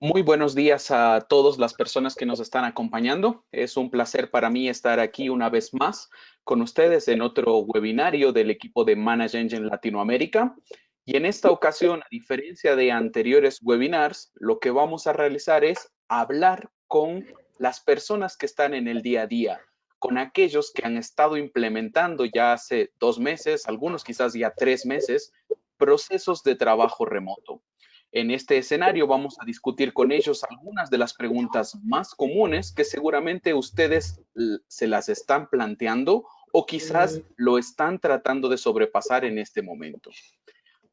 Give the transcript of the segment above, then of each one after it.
Muy buenos días a todas las personas que nos están acompañando. Es un placer para mí estar aquí una vez más con ustedes en otro webinario del equipo de Manage Engine Latinoamérica. Y en esta ocasión, a diferencia de anteriores webinars, lo que vamos a realizar es hablar con las personas que están en el día a día, con aquellos que han estado implementando ya hace 2 meses, algunos quizás ya 3 meses, procesos de trabajo remoto. En este escenario vamos a discutir con ellos algunas de las preguntas más comunes que seguramente ustedes se las están planteando o quizás lo están tratando de sobrepasar en este momento.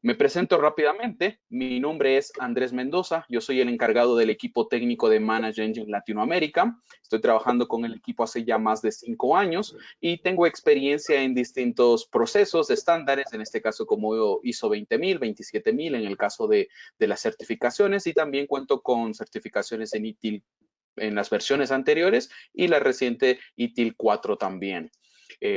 Me presento rápidamente. Mi nombre es Andrés Mendoza. Yo soy el encargado del equipo técnico de Manage Engine Latinoamérica. Estoy trabajando con el equipo hace ya más de 5 años y tengo experiencia en distintos procesos, estándares, en este caso como ISO 20000, 27000 en el caso de las certificaciones, y también cuento con certificaciones en ITIL en las versiones anteriores y la reciente ITIL 4 también.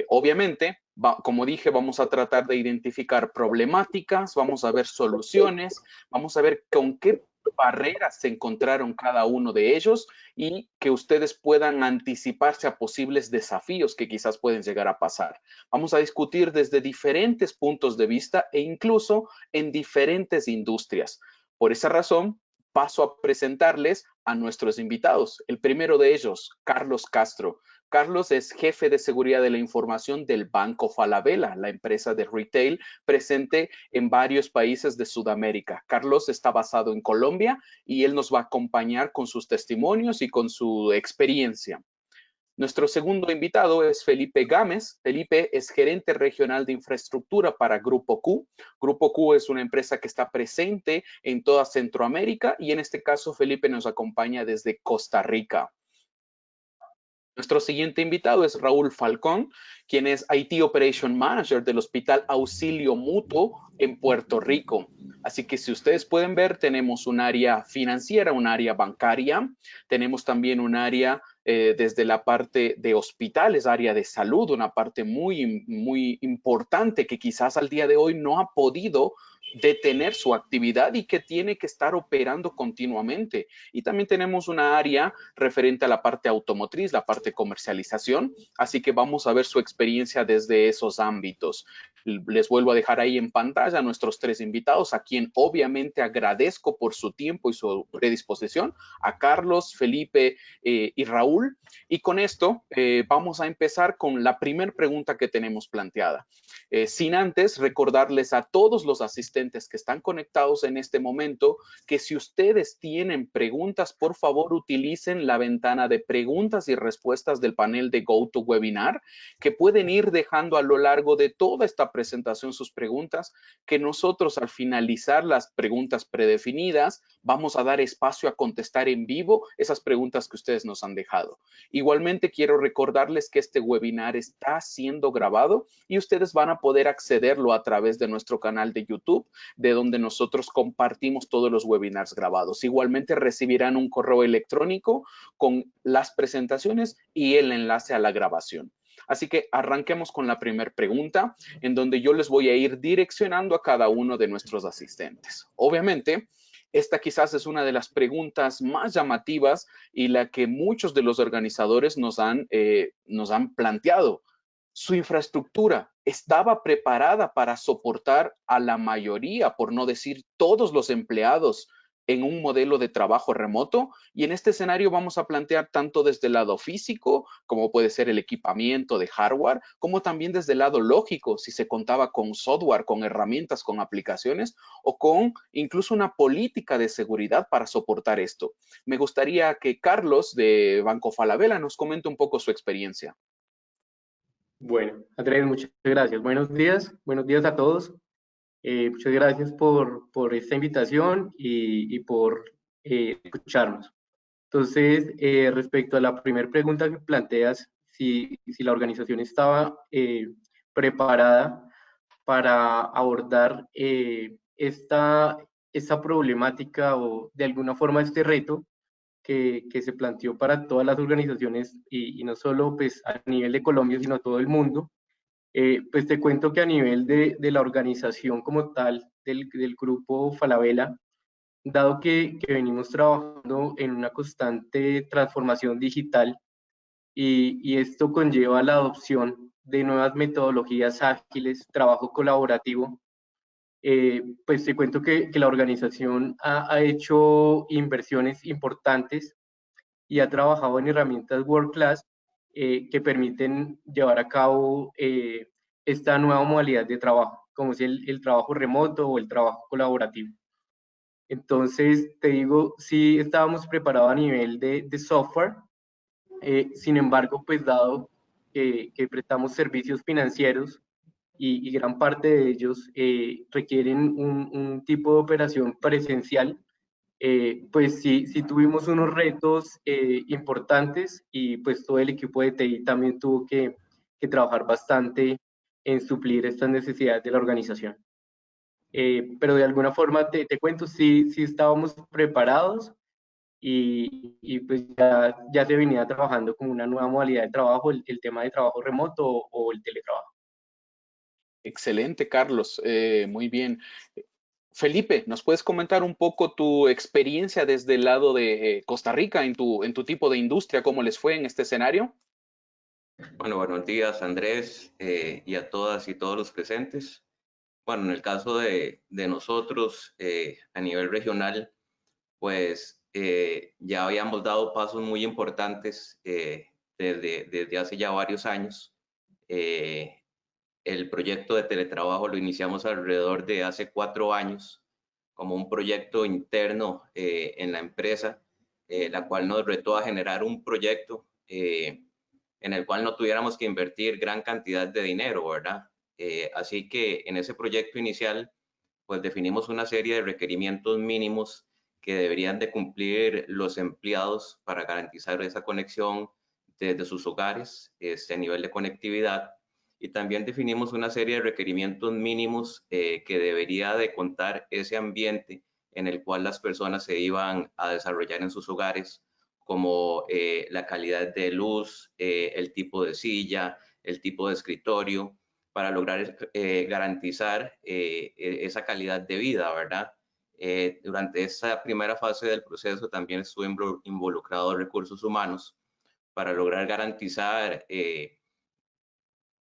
Obviamente, como dije, vamos a tratar de identificar problemáticas, vamos a ver soluciones, vamos a ver con qué barreras se encontraron cada uno de ellos y que ustedes puedan anticiparse a posibles desafíos que quizás pueden llegar a pasar. Vamos a discutir desde diferentes puntos de vista e incluso en diferentes industrias. Por esa razón, paso a presentarles a nuestros invitados. El primero de ellos, Carlos Castro. Carlos es jefe de seguridad de la información del Banco Falabella, la empresa de retail presente en varios países de Sudamérica. Carlos está basado en Colombia y él nos va a acompañar con sus testimonios y con su experiencia. Nuestro segundo invitado es Felipe Gámez. Felipe es gerente regional de infraestructura para Grupo Q. Grupo Q es una empresa que está presente en toda Centroamérica y en este caso Felipe nos acompaña desde Costa Rica. Nuestro siguiente invitado es Raúl Falcón, quien es IT Operation Manager del Hospital Auxilio Mutuo en Puerto Rico. Así que si ustedes pueden ver, tenemos un área financiera, un área bancaria, tenemos también un área desde la parte de hospitales, área de salud, una parte muy importante que quizás al día de hoy no ha podido detener su actividad y que tiene que estar operando continuamente. Y también tenemos una área referente a la parte automotriz, la parte comercialización, así que vamos a ver su experiencia desde esos ámbitos. Les vuelvo a dejar ahí en pantalla a nuestros tres invitados, a quien obviamente agradezco por su tiempo y su predisposición, a Carlos, Felipe y Raúl. Y con esto vamos a empezar con la primera pregunta que tenemos planteada. Sin antes recordarles a todos los asistentes que están conectados en este momento que si ustedes tienen preguntas, por favor utilicen la ventana de preguntas y respuestas del panel de GoToWebinar, que pueden ir dejando a lo largo de toda esta presentación sus preguntas, que nosotros al finalizar las preguntas predefinidas vamos a dar espacio a contestar en vivo esas preguntas que ustedes nos han dejado. Igualmente quiero recordarles que este webinar está siendo grabado y ustedes van a poder accederlo a través de nuestro canal de YouTube, de donde nosotros compartimos todos los webinars grabados. Igualmente recibirán un correo electrónico con las presentaciones y el enlace a la grabación. Así que arranquemos con la primera pregunta, en donde yo les voy a ir direccionando a cada uno de nuestros asistentes. Obviamente, esta quizás es una de las preguntas más llamativas y la que muchos de los organizadores nos han planteado. ¿Su infraestructura estaba preparada para soportar a la mayoría, por no decir todos los empleados en un modelo de trabajo remoto? Y en este escenario vamos a plantear tanto desde el lado físico, como puede ser el equipamiento de hardware, como también desde el lado lógico, si se contaba con software, con herramientas, con aplicaciones o con incluso una política de seguridad para soportar esto. Me gustaría que Carlos de Banco Falabella nos comente un poco su experiencia. Bueno, Andrés, muchas gracias. Buenos días a todos. Muchas gracias por esta invitación y por escucharnos. Entonces, respecto a la primera pregunta que planteas, si la organización estaba preparada para abordar esta problemática o de alguna forma este reto que se planteó para todas las organizaciones y no solo pues, a nivel de Colombia, sino a todo el mundo. Pues te cuento que a nivel de la organización como tal, del grupo Falabella, dado que venimos trabajando en una constante transformación digital y esto conlleva la adopción de nuevas metodologías ágiles, trabajo colaborativo. Pues te cuento que la organización ha hecho inversiones importantes y ha trabajado en herramientas World Class que permiten llevar a cabo esta nueva modalidad de trabajo, como es el trabajo remoto o el trabajo colaborativo. Entonces, te digo, sí estábamos preparados a nivel de software, sin embargo, pues dado que prestamos servicios financieros y gran parte de ellos requieren un tipo de operación presencial, pues sí, sí tuvimos unos retos importantes y pues todo el equipo de TI también tuvo que trabajar bastante en suplir estas necesidades de la organización. Pero de alguna forma te cuento, sí, sí estábamos preparados y pues ya se venía trabajando como una nueva modalidad de trabajo, el tema de trabajo remoto o el teletrabajo. Excelente, Carlos. Muy bien. Felipe, ¿nos puedes comentar un poco tu experiencia desde el lado de Costa Rica en tu tipo de industria? ¿Cómo les fue en este escenario? Bueno, buenos días Andrés y a todas y todos los presentes. Bueno, en el caso de nosotros a nivel regional, pues ya habíamos dado pasos muy importantes desde hace ya varios años. Eh, el proyecto de teletrabajo lo iniciamos alrededor de hace 4 años como un proyecto interno en la empresa, la cual nos retó a generar un proyecto en el cual no tuviéramos que invertir gran cantidad de dinero, ¿verdad? Así que en ese proyecto inicial, pues definimos una serie de requerimientos mínimos que deberían de cumplir los empleados para garantizar esa conexión desde sus hogares, a nivel de conectividad. Y también definimos una serie de requerimientos mínimos que debería de contar ese ambiente en el cual las personas se iban a desarrollar en sus hogares, como la calidad de luz, el tipo de silla, el tipo de escritorio, para lograr garantizar esa calidad de vida, ¿verdad? Durante esa primera fase del proceso también estuve involucrado recursos humanos para lograr garantizar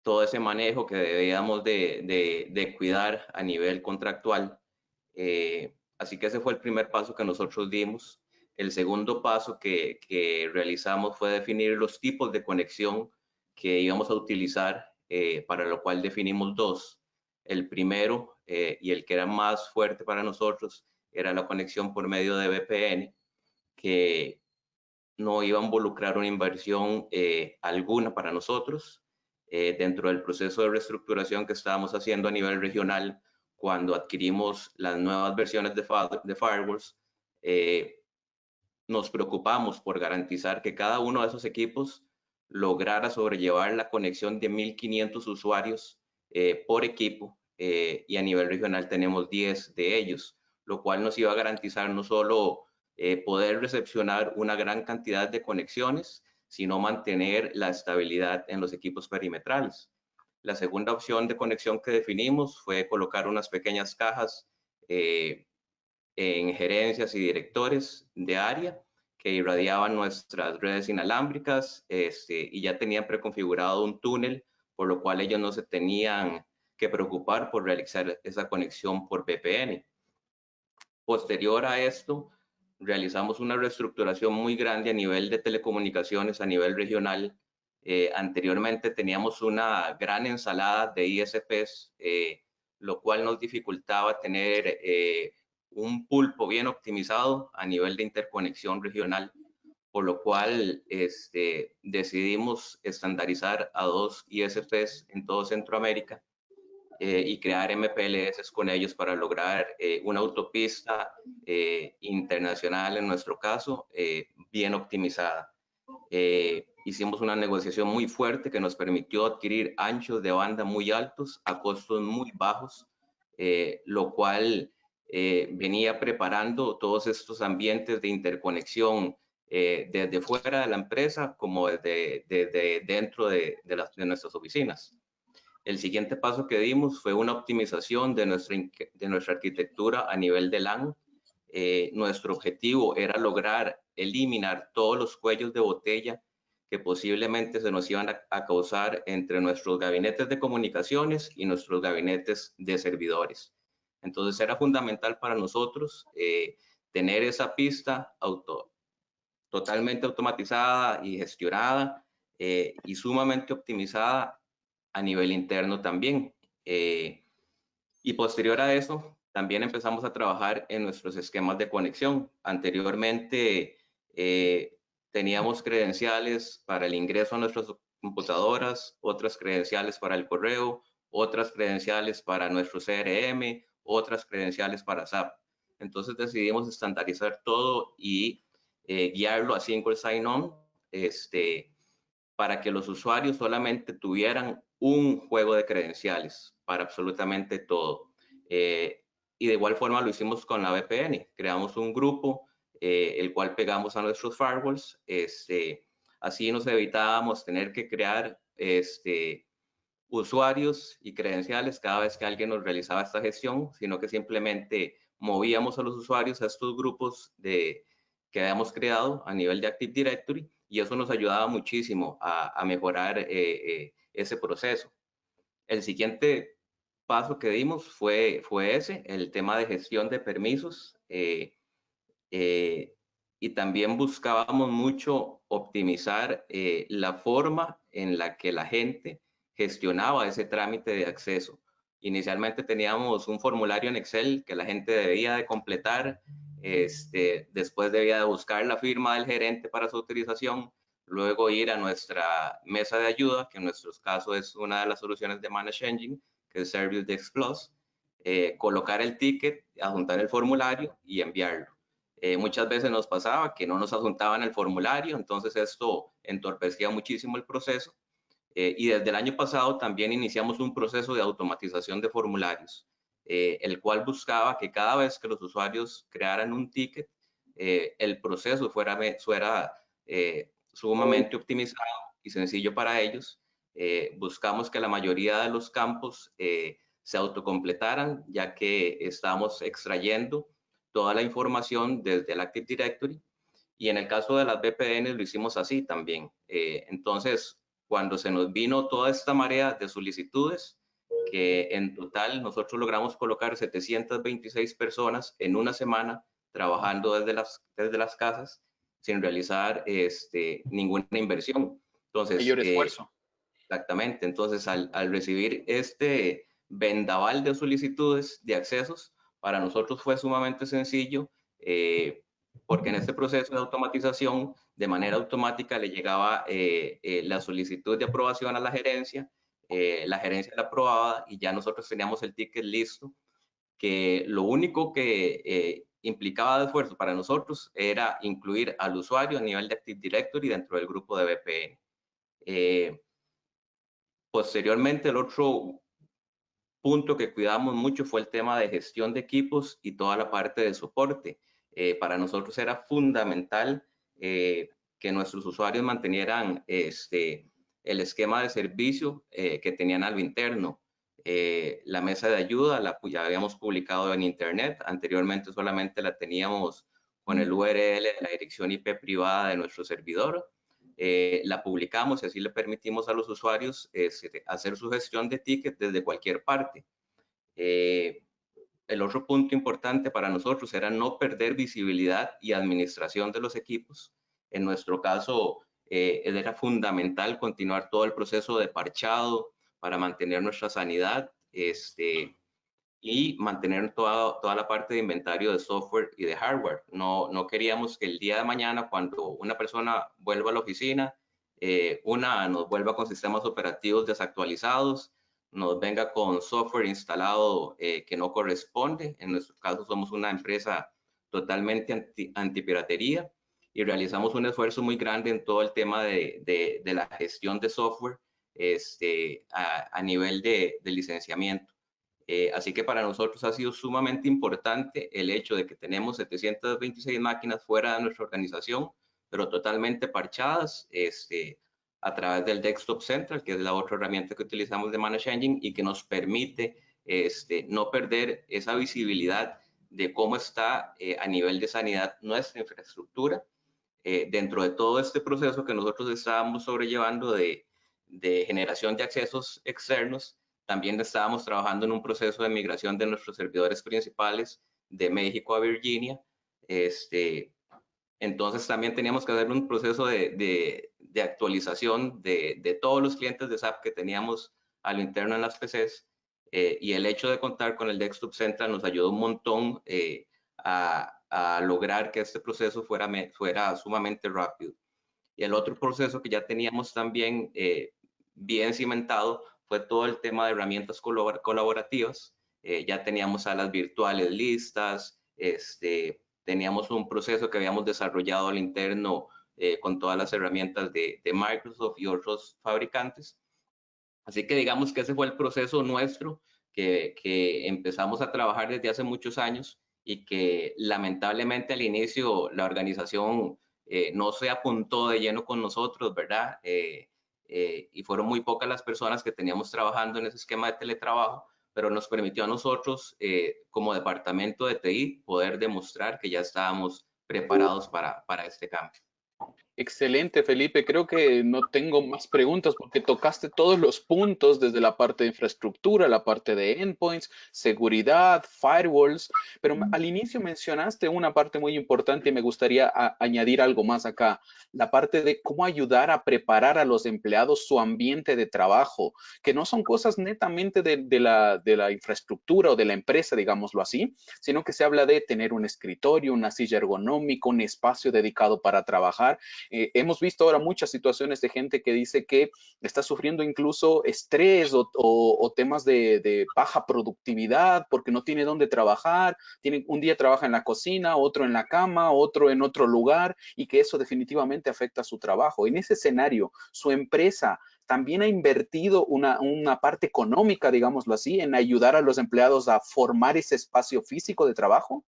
todo ese manejo que debíamos de cuidar a nivel contractual. Así que ese fue el primer paso que nosotros dimos. El segundo paso que realizamos fue definir los tipos de conexión que íbamos a utilizar, para lo cual definimos dos. El primero, y el que era más fuerte para nosotros, era la conexión por medio de VPN, que no iba a involucrar una inversión alguna para nosotros. Dentro del proceso de reestructuración que estábamos haciendo a nivel regional, cuando adquirimos las nuevas versiones de firewalls, eh, nos preocupamos por garantizar que cada uno de esos equipos lograra sobrellevar la conexión de 1.500 usuarios por equipo, y a nivel regional tenemos 10 de ellos, lo cual nos iba a garantizar no solo poder recepcionar una gran cantidad de conexiones, sino mantener la estabilidad en los equipos perimetrales. La segunda opción de conexión que definimos fue colocar unas pequeñas cajas en gerencias y directores de área que irradiaban nuestras redes inalámbricas, y ya tenían preconfigurado un túnel, por lo cual ellos no se tenían que preocupar por realizar esa conexión por VPN. Posterior a esto, realizamos una reestructuración muy grande a nivel de telecomunicaciones, a nivel regional. Anteriormente teníamos una gran ensalada de ISPs, lo cual nos dificultaba tener un pulpo bien optimizado a nivel de interconexión regional, por lo cual decidimos estandarizar a 2 ISPs en todo Centroamérica, y crear MPLS con ellos para lograr una autopista internacional, en nuestro caso, bien optimizada. Hicimos una negociación muy fuerte que nos permitió adquirir anchos de banda muy altos a costos muy bajos, lo cual venía preparando todos estos ambientes de interconexión desde fuera de la empresa como desde dentro de nuestras oficinas. El siguiente paso que dimos fue una optimización de nuestra arquitectura a nivel de LAN. Nuestro objetivo era lograr eliminar todos los cuellos de botella que posiblemente se nos iban a causar entre nuestros gabinetes de comunicaciones y nuestros gabinetes de servidores. Entonces era fundamental para nosotros tener esa pista totalmente automatizada y gestionada y sumamente optimizada a nivel interno también. Y posterior a eso, también empezamos a trabajar en nuestros esquemas de conexión. Anteriormente teníamos credenciales para el ingreso a nuestras computadoras, otras credenciales para el correo, otras credenciales para nuestro CRM, otras credenciales para SAP. Entonces decidimos estandarizar todo y guiarlo a single sign-on para que los usuarios solamente tuvieran un juego de credenciales para absolutamente todo. Y de igual forma lo hicimos con la VPN. Creamos un grupo, el cual pegamos a nuestros firewalls. Así nos evitábamos tener que crear usuarios y credenciales cada vez que alguien nos realizaba esta gestión, sino que simplemente movíamos a los usuarios a estos grupos que habíamos creado a nivel de Active Directory, y eso nos ayudaba muchísimo a mejorar ese proceso. El siguiente paso que dimos fue ese, el tema de gestión de permisos, y también buscábamos mucho optimizar la forma en la que la gente gestionaba ese trámite de acceso. Inicialmente teníamos un formulario en Excel que la gente debía de completar, después debía de buscar la firma del gerente para su autorización, luego ir a nuestra mesa de ayuda, que en nuestro caso es una de las soluciones de Manage Engine, que es Service Desk Plus, colocar el ticket, adjuntar el formulario y enviarlo. Muchas veces nos pasaba que no nos adjuntaban el formulario, entonces esto entorpecía muchísimo el proceso. Y desde el año pasado también iniciamos un proceso de automatización de formularios, el cual buscaba que cada vez que los usuarios crearan un ticket, el proceso fuera sumamente optimizado y sencillo para ellos. Buscamos que la mayoría de los campos se autocompletaran, ya que estamos extrayendo toda la información desde el Active Directory, y en el caso de las VPN lo hicimos así también. Entonces, cuando se nos vino toda esta marea de solicitudes, que en total nosotros logramos colocar 726 personas en una semana trabajando desde las casas sin realizar ninguna inversión. Entonces, Mayor esfuerzo. exactamente. Entonces, al recibir este vendaval de solicitudes de accesos, para nosotros fue sumamente sencillo, porque en este proceso de automatización, de manera automática le llegaba la solicitud de aprobación a la gerencia la aprobaba y ya nosotros teníamos el ticket listo, que lo único que implicaba de esfuerzo para nosotros era incluir al usuario a nivel de Active Directory dentro del grupo de VPN. Posteriormente, el otro punto que cuidamos mucho fue el tema de gestión de equipos y toda la parte de soporte. Para nosotros era fundamental que nuestros usuarios mantenieran el esquema de servicio que tenían a lo interno. La mesa de ayuda ya habíamos publicado en internet. Anteriormente solamente la teníamos con el URL de la dirección IP privada de nuestro servidor. La publicamos y así le permitimos a los usuarios hacer su gestión de tickets desde cualquier parte. El otro punto importante para nosotros era no perder visibilidad y administración de los equipos. En nuestro caso, era fundamental continuar todo el proceso de parchado para mantener nuestra sanidad y mantener toda la parte de inventario de software y de hardware. No queríamos que el día de mañana, cuando una persona vuelva a la oficina, nos vuelva con sistemas operativos desactualizados, nos venga con software instalado que no corresponde. En nuestro caso somos una empresa totalmente antipiratería y realizamos un esfuerzo muy grande en todo el tema de la gestión de software a nivel de licenciamiento. Así que para nosotros ha sido sumamente importante el hecho de que tenemos 726 máquinas fuera de nuestra organización, pero totalmente parchadas a través del Desktop Central, que es la otra herramienta que utilizamos de Manage Engine y que nos permite no perder esa visibilidad de cómo está a nivel de sanidad nuestra infraestructura. Dentro de todo este proceso que nosotros estábamos sobrellevando de generación de accesos externos, también estábamos trabajando en un proceso de migración de nuestros servidores principales de México a Virginia. Entonces también teníamos que hacer un proceso de actualización de todos los clientes de SAP que teníamos a lo interno en las PCs, y el hecho de contar con el Desktop Central nos ayudó un montón a lograr que este proceso fuera sumamente rápido. Y el otro proceso que ya teníamos también bien cimentado fue todo el tema de herramientas colaborativas. Ya teníamos salas virtuales listas, teníamos un proceso que habíamos desarrollado al interno con todas las herramientas de Microsoft y otros fabricantes. Así que digamos que ese fue el proceso nuestro que empezamos a trabajar desde hace muchos años y que lamentablemente al inicio la organización no se apuntó de lleno con nosotros, ¿verdad? Y fueron muy pocas las personas que teníamos trabajando en ese esquema de teletrabajo, pero nos permitió a nosotros, como departamento de TI, poder demostrar que ya estábamos preparados para este cambio. Excelente, Felipe. Creo que no tengo más preguntas porque tocaste todos los puntos desde la parte de infraestructura, la parte de endpoints, seguridad, firewalls, pero al inicio mencionaste una parte muy importante y me gustaría añadir algo más acá, la parte de cómo ayudar a preparar a los empleados su ambiente de trabajo, que no son cosas netamente de la infraestructura o de la empresa, digámoslo así, sino que se habla de tener un escritorio, una silla ergonómica, un espacio dedicado para trabajar. Hemos visto ahora muchas situaciones de gente que dice que está sufriendo incluso estrés o temas de baja productividad porque no tiene dónde trabajar, un día trabaja en la cocina, otro en la cama, otro en otro lugar, y que eso definitivamente afecta a su trabajo. En ese escenario, su empresa también ha invertido una parte económica, digámoslo así, en ayudar a los empleados a formar ese espacio físico de trabajo.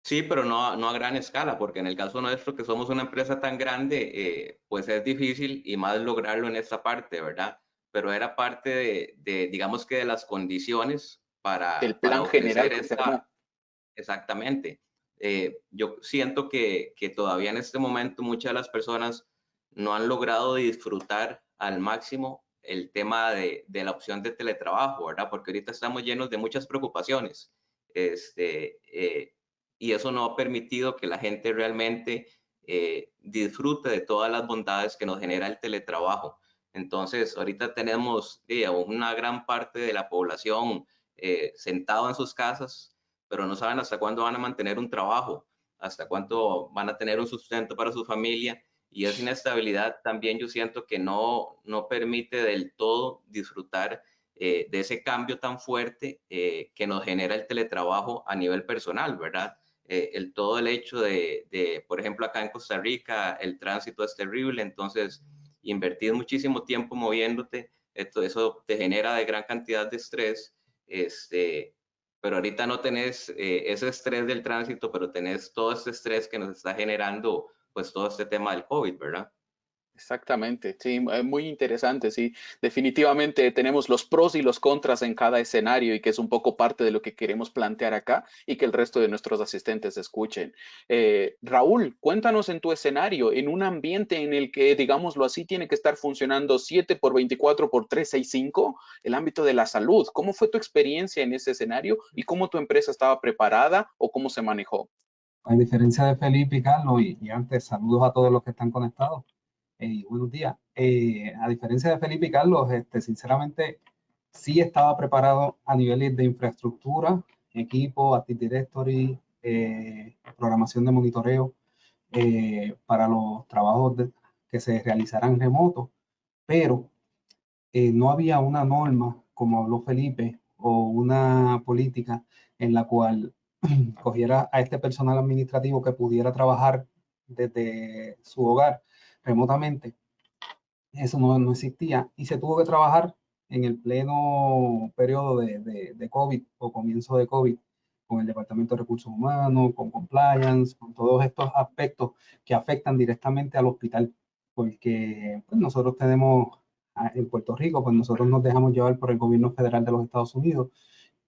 Sí, pero no a gran escala, porque en el caso nuestro, que somos una empresa tan grande, pues es difícil y más lograrlo en esta parte, ¿verdad? Pero era parte digamos que de las condiciones Del para plan general ofrecer que se armó. exactamente. Yo siento que todavía en este momento muchas de las personas no han logrado disfrutar al máximo el tema de la opción de teletrabajo, ¿verdad? Porque ahorita estamos llenos de muchas preocupaciones. Este, eh, y eso no ha permitido que la gente realmente disfrute de todas las bondades que nos genera el teletrabajo. Entonces, ahorita tenemos una gran parte de la población sentado en sus casas, pero no saben hasta cuándo van a mantener un trabajo, hasta cuánto van a tener un sustento para su familia, y esa inestabilidad también yo siento que no permite del todo disfrutar de ese cambio tan fuerte que nos genera el teletrabajo a nivel personal, ¿verdad? Todo el hecho por ejemplo, acá en Costa Rica, el tránsito es terrible, entonces invertir muchísimo tiempo moviéndote, eso te genera de gran cantidad de estrés, pero ahorita no tenés ese estrés del tránsito, pero tenés todo este estrés que nos está generando pues todo este tema del COVID, ¿verdad? Exactamente, sí, muy interesante, sí. Definitivamente tenemos los pros y los contras en cada escenario y que es un poco parte de lo que queremos plantear acá y que el resto de nuestros asistentes escuchen. Raúl, cuéntanos en tu escenario, en un ambiente en el que, digámoslo así, tiene que estar funcionando 7 por 24 por 365, el ámbito de la salud. ¿Cómo fue tu experiencia en ese escenario y cómo tu empresa estaba preparada o cómo se manejó? A diferencia de Felipe y Carlos, y antes saludos a todos los que están conectados. Buenos días. A diferencia de Felipe y Carlos, sinceramente sí estaba preparado a nivel de infraestructura, equipo, Active Directory, programación de monitoreo para los trabajos que se realizarán remotos, pero no había una norma, como habló Felipe, o una política en la cual cogiera a este personal administrativo que pudiera trabajar desde su hogar remotamente. Eso no existía y se tuvo que trabajar en el pleno periodo de COVID o comienzo de COVID con el Departamento de Recursos Humanos, con compliance, con todos estos aspectos que afectan directamente al hospital, porque pues, nosotros tenemos en Puerto Rico, pues nosotros nos dejamos llevar por el gobierno federal de los Estados Unidos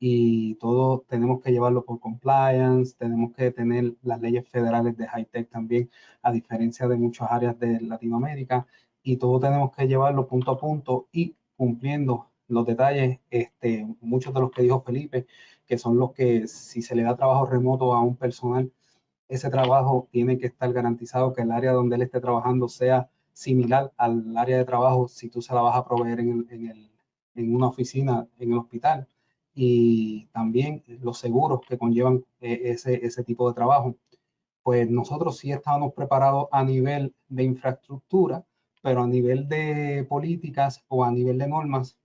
y todo tenemos que llevarlo por compliance, tenemos que tener las leyes federales de high-tech también, a diferencia de muchas áreas de Latinoamérica, y todo tenemos que llevarlo punto a punto y cumpliendo los detalles, muchos de los que dijo Felipe, que son los que si se le da trabajo remoto a un personal, ese trabajo tiene que estar garantizado que el área donde él esté trabajando sea similar al área de trabajo si tú se la vas a proveer en una oficina, en el hospital. Y también los seguros que conllevan ese tipo de trabajo. Pues nosotros sí estábamos preparados a nivel de infraestructura, pero a nivel de políticas o a nivel de normas,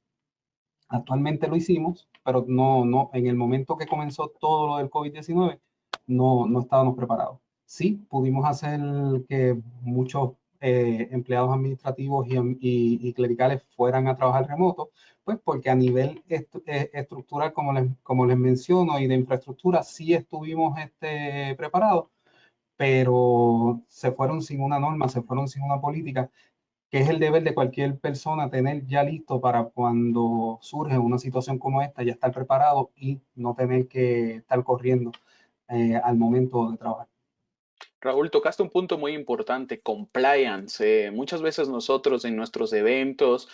actualmente lo hicimos, pero no, en el momento que comenzó todo lo del COVID-19, no estábamos preparados. Sí, pudimos hacer que muchos empleados administrativos y clericales fueran a trabajar remoto, pues porque a nivel estructural, como les menciono, y de infraestructura, sí estuvimos preparados, pero se fueron sin una norma, se fueron sin una política, que es el deber de cualquier persona tener ya listo para cuando surge una situación como esta, ya estar preparado y no tener que estar corriendo al momento de trabajar. Raúl, tocaste un punto muy importante, compliance. Muchas veces nosotros en nuestros eventos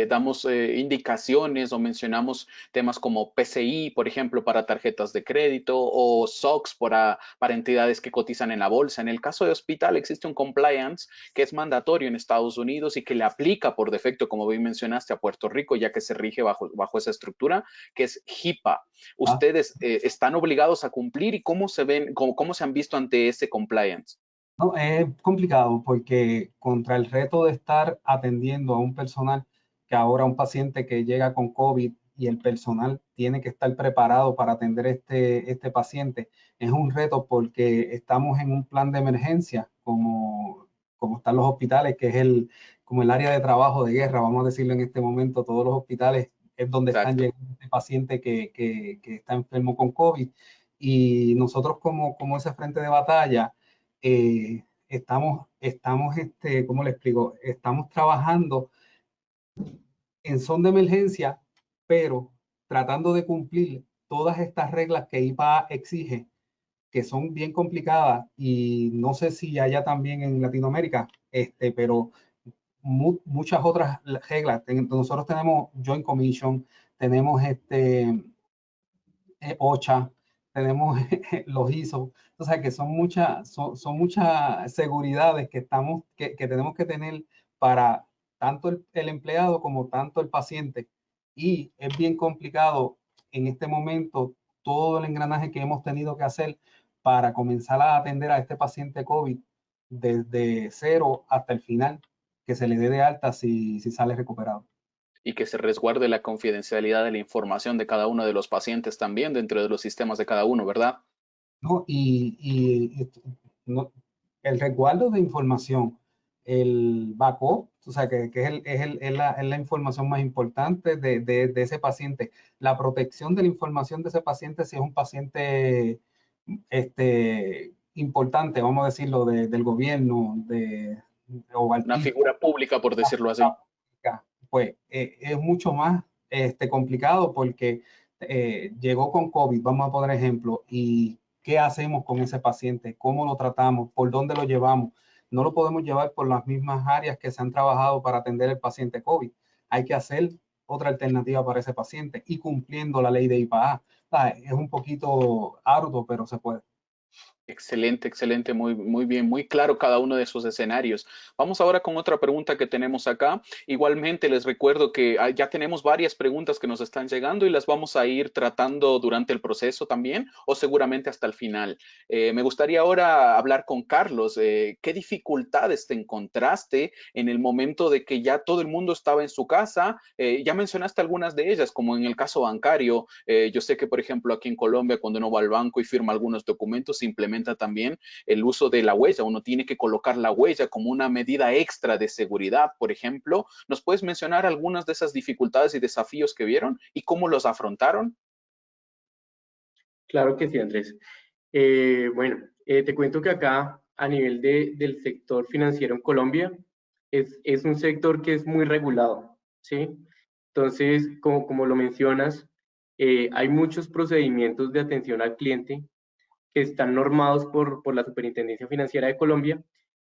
damos indicaciones o mencionamos temas como PCI, por ejemplo, para tarjetas de crédito o SOX para entidades que cotizan en la bolsa. En el caso de hospital existe un compliance que es mandatorio en Estados Unidos y que le aplica por defecto, como bien mencionaste, a Puerto Rico, ya que se rige bajo esa estructura, que es HIPAA. ¿Ah? ¿Ustedes están obligados a cumplir y cómo se ven, cómo se han visto ante ese compliance? No, es complicado porque contra el reto de estar atendiendo a un personal, que ahora un paciente que llega con COVID y el personal tiene que estar preparado para atender este paciente, es un reto porque estamos en un plan de emergencia, como están los hospitales, que es como el área de trabajo de guerra, vamos a decirlo en este momento, todos los hospitales es donde están Exacto. llegando este paciente que está enfermo con COVID. Y nosotros como ese frente de batalla, ¿cómo le explico? Estamos trabajando en son de emergencia, pero tratando de cumplir todas estas reglas que IPA exige, que son bien complicadas y no sé si allá también en Latinoamérica, pero muchas otras reglas. Nosotros tenemos Joint Commission, tenemos OCHA, tenemos los ISO, o sea que son muchas seguridades que tenemos que tener para tanto el empleado como tanto el paciente. Y es bien complicado en este momento todo el engranaje que hemos tenido que hacer para comenzar a atender a este paciente COVID desde cero hasta el final, que se le dé de alta si sale recuperado. Y que se resguarde la confidencialidad de la información de cada uno de los pacientes también dentro de los sistemas de cada uno, ¿verdad? ¿No? No, el resguardo de información, el backup, o sea, que es la información más importante de ese paciente, la protección de la información de ese paciente si es un paciente importante, vamos a decirlo, del gobierno o Una artista, figura pública, por decirlo así. pues es mucho más complicado porque llegó con COVID, vamos a poner ejemplo, y qué hacemos con ese paciente, cómo lo tratamos, por dónde lo llevamos. No lo podemos llevar por las mismas áreas que se han trabajado para atender el paciente COVID. Hay que hacer otra alternativa para ese paciente y cumpliendo la ley de IPA. Es un poquito arduo, pero se puede. Excelente, excelente, muy bien, muy claro cada uno de esos escenarios. Vamos ahora con otra pregunta que tenemos acá. Igualmente les recuerdo que ya tenemos varias preguntas que nos están llegando y las vamos a ir tratando durante el proceso también o seguramente hasta el final. Me gustaría ahora hablar con Carlos. ¿Qué dificultades te encontraste en el momento de que ya todo el mundo estaba en su casa? Ya mencionaste algunas de ellas, como en el caso bancario. Yo sé que, por ejemplo, aquí en Colombia, cuando uno va al banco y firma algunos documentos, simplemente también el uso de la huella. Uno tiene que colocar la huella como una medida extra de seguridad, por ejemplo. ¿Nos puedes mencionar algunas de esas dificultades y desafíos que vieron y cómo los afrontaron? Claro que sí, Andrés. Bueno, te cuento que acá a nivel del sector financiero en Colombia es un sector que es muy regulado, ¿sí? Entonces, como lo mencionas, hay muchos procedimientos de atención al cliente que están normados por la Superintendencia Financiera de Colombia,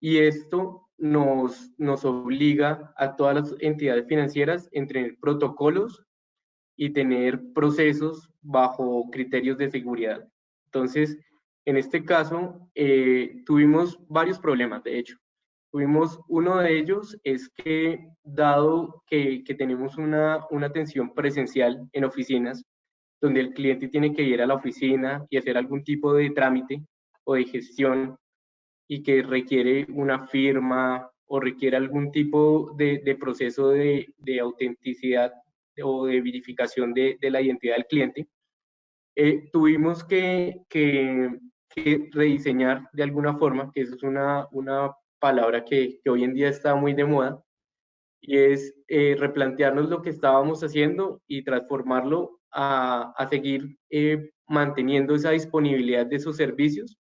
y esto nos obliga a todas las entidades financieras a tener protocolos y tener procesos bajo criterios de seguridad. Entonces, en este caso, tuvimos varios problemas, de hecho. Uno de ellos es que, dado que tenemos una atención presencial en oficinas, donde el cliente tiene que ir a la oficina y hacer algún tipo de trámite o de gestión, y que requiere una firma o requiere algún tipo de proceso de autenticidad o de verificación de la identidad del cliente, tuvimos que rediseñar de alguna forma, que eso es una palabra que hoy en día está muy de moda, y es replantearnos lo que estábamos haciendo y transformarlo a seguir manteniendo esa disponibilidad de esos servicios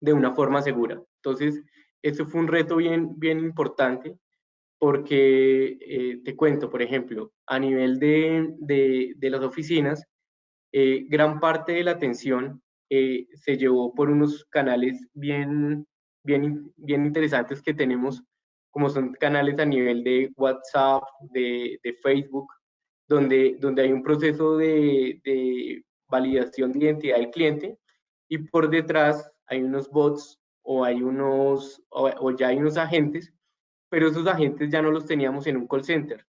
de una forma segura. Entonces, eso fue un reto bien importante, porque te cuento, por ejemplo, a nivel de las oficinas, gran parte de la atención se llevó por unos canales bien interesantes que tenemos, como son canales a nivel de WhatsApp, de Facebook, donde hay un proceso de validación de identidad del cliente, y por detrás hay unos bots o ya hay unos agentes, pero esos agentes ya no los teníamos en un call center.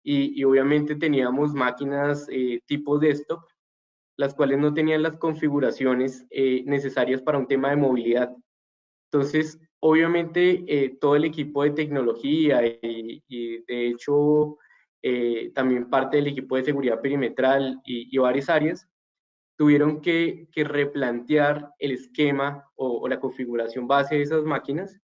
Y obviamente teníamos máquinas tipo desktop, las cuales no tenían las configuraciones necesarias para un tema de movilidad. Entonces, obviamente, todo el equipo de tecnología y de hecho, también parte del equipo de seguridad perimetral y varias áreas tuvieron que replantear el esquema o la configuración base de esas máquinas,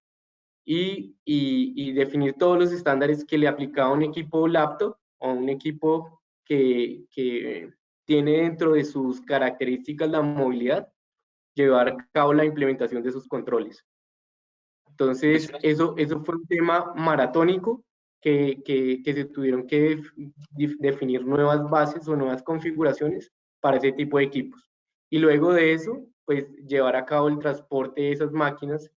y definir todos los estándares que le aplicaba a un equipo laptop o un equipo que tiene dentro de sus características la movilidad, llevar a cabo la implementación de esos controles. Entonces, eso fue un tema maratónico que se tuvieron que definir nuevas bases o nuevas configuraciones para ese tipo de equipos. Y luego de eso, pues llevar a cabo el transporte de esas máquinas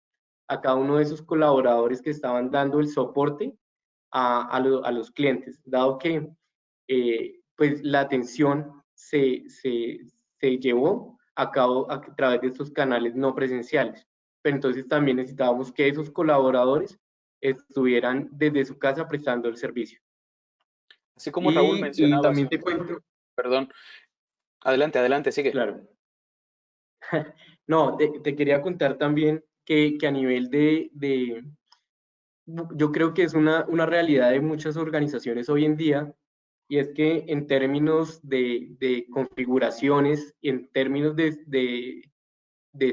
a cada uno de esos colaboradores que estaban dando el soporte a los clientes, dado que pues la atención se llevó a cabo a través de estos canales no presenciales. Pero entonces también necesitábamos que esos colaboradores estuvieran desde su casa prestando el servicio. Así como Raúl Y mencionaba, también te cuento, perdón, adelante, sigue. claro. No, te quería contar también que a nivel yo creo que es una realidad de muchas organizaciones hoy en día, y es que en términos de configuraciones y en términos de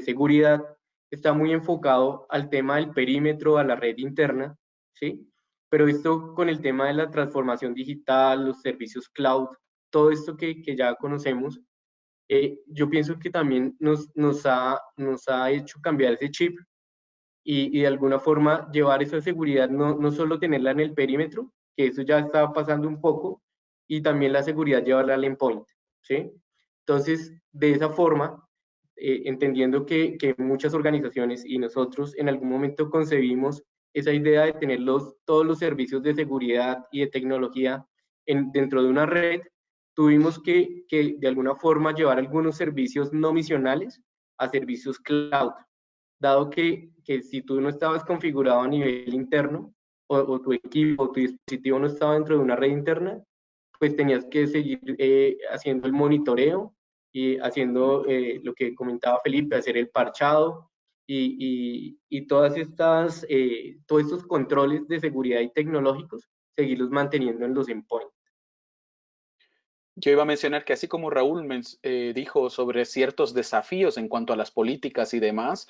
seguridad, está muy enfocado al tema del perímetro, a la red interna, ¿sí? Pero esto con el tema de la transformación digital, los servicios cloud, todo esto que ya conocemos, yo pienso que también nos ha hecho cambiar ese chip, y de alguna forma llevar esa seguridad, no solo tenerla en el perímetro, que eso ya está pasando un poco, y también la seguridad llevarla al endpoint, ¿sí? Entonces, de esa forma, entendiendo que muchas organizaciones y nosotros en algún momento concebimos esa idea de tener todos los servicios de seguridad y de tecnología dentro de una red, tuvimos que de alguna forma llevar algunos servicios no misionales a servicios cloud, dado que si tú no estabas configurado a nivel interno, o tu equipo o tu dispositivo no estaba dentro de una red interna, pues tenías que seguir haciendo el monitoreo y haciendo lo que comentaba Felipe, hacer el parchado y todas todos estos controles de seguridad y tecnológicos, seguirlos manteniendo en los endpoints. Yo iba a mencionar que así como Raúl dijo sobre ciertos desafíos en cuanto a las políticas y demás,